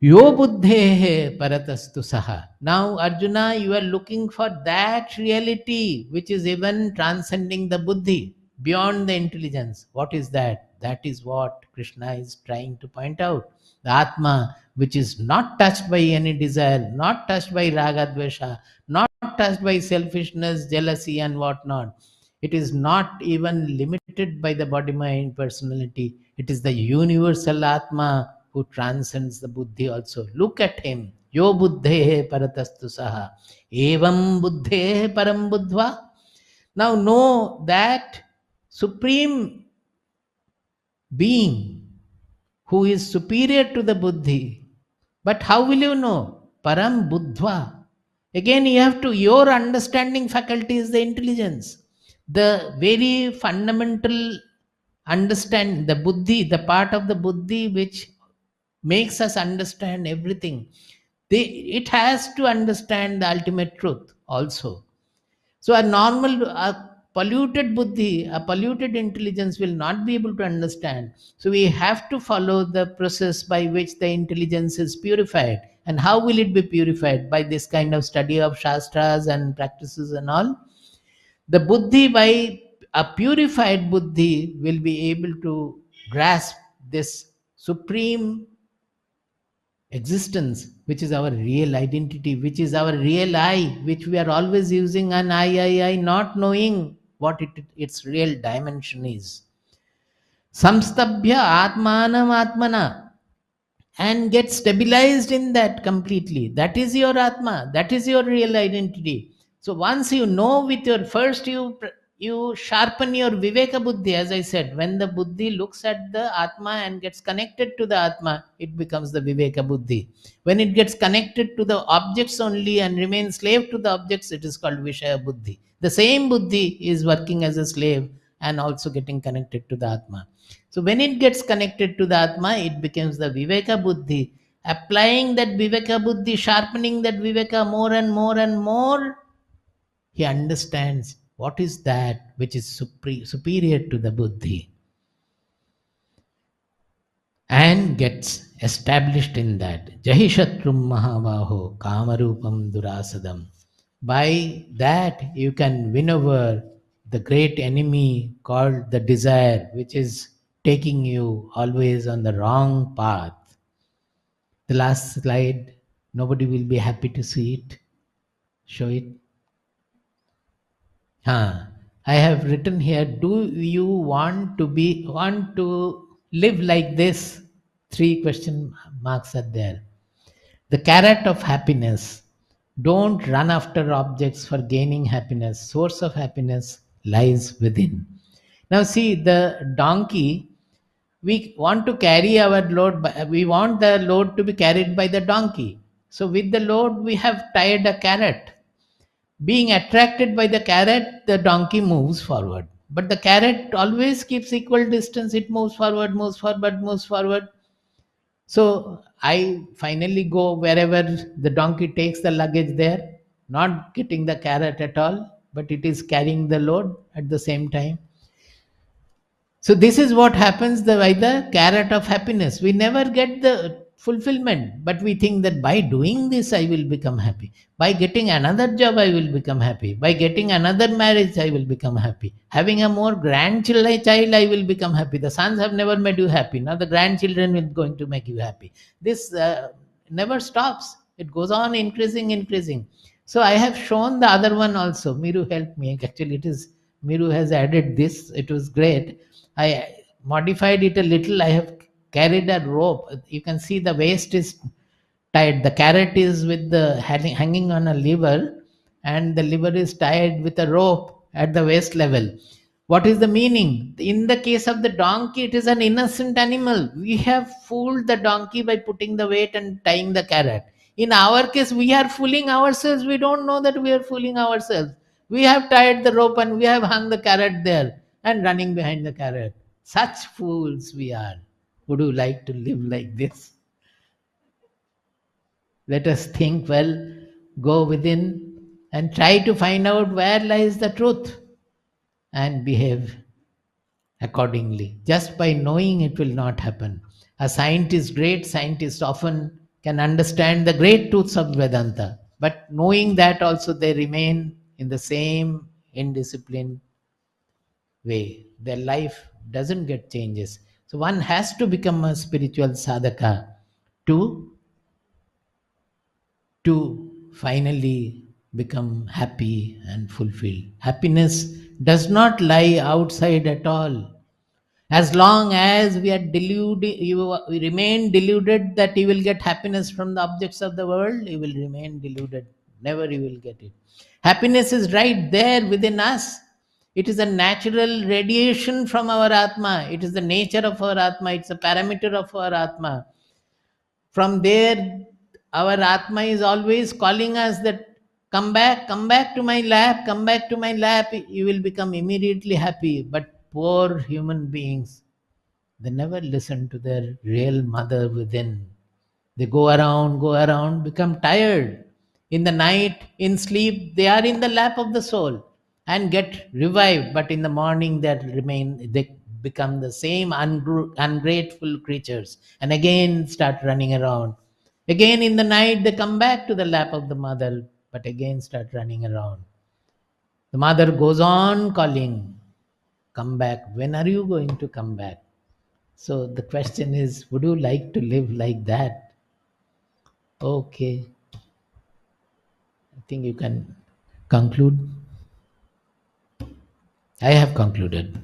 Yo buddhehe paratastu saha. Now, Arjuna, you are looking for that reality which is even transcending the buddhi, beyond the intelligence. What is that? That is what Krishna is trying to point out. The Atma, which is not touched by any desire, not touched by raga dvesha, not touched by selfishness, jealousy, and whatnot. It is not even limited by the body mind personality. It is the universal Atma who transcends the buddhi also. Look at him. Yo buddhe paratastu saha. Evam buddhe param buddhva. Now know that supreme being who is superior to the buddhi. But how will you know? Param buddhva. Again, you have to, your understanding faculty is the intelligence. The very fundamental understand, the buddhi, the part of the buddhi which makes us understand everything. It has to understand the ultimate truth also. So a polluted buddhi, a polluted intelligence will not be able to understand. So we have to follow the process by which the intelligence is purified. And how will it be purified? By this kind of study of shastras and practices and all. The buddhi, by a purified buddhi, will be able to grasp this supreme existence, which is our real identity, which is our real I, which we are always using an I, not knowing what its real dimension is. Samstabhya atmanam atmana, and get stabilized in that completely. That is your Atma, that is your real identity. So once you know with your first, you sharpen your Viveka Buddhi, as I said. When the Buddhi looks at the Atma and gets connected to the Atma, it becomes the Viveka Buddhi. When it gets connected to the objects only and remains slave to the objects, it is called Vishaya Buddhi. The same Buddhi is working as a slave and also getting connected to the Atma. So when it gets connected to the Atma, it becomes the Viveka Buddhi. Applying that Viveka Buddhi, sharpening that Viveka more and more and more, he understands what is that which is superior to the Buddhi, and gets established in that. Jahi Shatrum Mahavaho Kamarupam Durasadam By that, you can win over the great enemy called the desire, which is taking you always on the wrong path. The last slide, nobody will be happy to see it. Show it. I have written here, do you want to live like this? Three question marks are there. The carrot of happiness. Don't run after objects for gaining happiness. Source of happiness lies within. Now see the donkey, we want to carry our load, we want the load to be carried by the donkey. So with the load we have tied a carrot. Being attracted by the carrot, the donkey moves forward. But the carrot always keeps equal distance. It moves forward, moves forward, moves forward. So I finally go wherever the donkey takes the luggage there, not getting the carrot at all, but it is carrying the load at the same time. So this is what happens by the carrot of happiness. We never get the fulfillment, but we think that by doing this I will become happy. By getting another job I will become happy. By getting another marriage I will become happy. Having a more grandchild child I will become happy. The sons have never made you happy. Now the grandchildren will going to make you happy. This never stops. It goes on increasing, increasing. So I have shown the other one also. Miru helped me. Actually, it is Miru has added this. It was great. I modified it a little. I have carried a rope. You can see the waist is tied. The carrot is with the hanging on a lever, and the lever is tied with a rope at the waist level. What is the meaning? In the case of the donkey, it is an innocent animal. We have fooled the donkey by putting the weight and tying the carrot. In our case, we are fooling ourselves. We don't know that we are fooling ourselves. We have tied the rope and we have hung the carrot there and running behind the carrot. Such fools we are. Would you like to live like this? Let us think well, go within, and try to find out where lies the truth and behave accordingly. Just by knowing it will not happen. A scientist, great scientist, often can understand the great truths of Vedanta, but knowing that also they remain in the same indisciplined way. Their life doesn't get changes. So one has to become a spiritual sadhaka to finally become happy and fulfilled. Happiness does not lie outside at all. As long as we are deluded, we remain deluded that you will get happiness from the objects of the world, you will remain deluded. Never you will get it. Happiness is right there within us. It is a natural radiation from our Atma. It is the nature of our Atma. It's a parameter of our Atma. From there, our Atma is always calling us that come back to my lap, come back to my lap. You will become immediately happy. But poor human beings, they never listen to their real mother within. They go around, become tired. In the night, in sleep, they are in the lap of the soul and get revived. But in the morning, they become the same ungrateful creatures and again start running around. Again in the night, they come back to the lap of the mother, but again start running around. The mother goes on calling, come back. When are you going to come back? So the question is, would you like to live like that? Okay, I think you can conclude. I have concluded.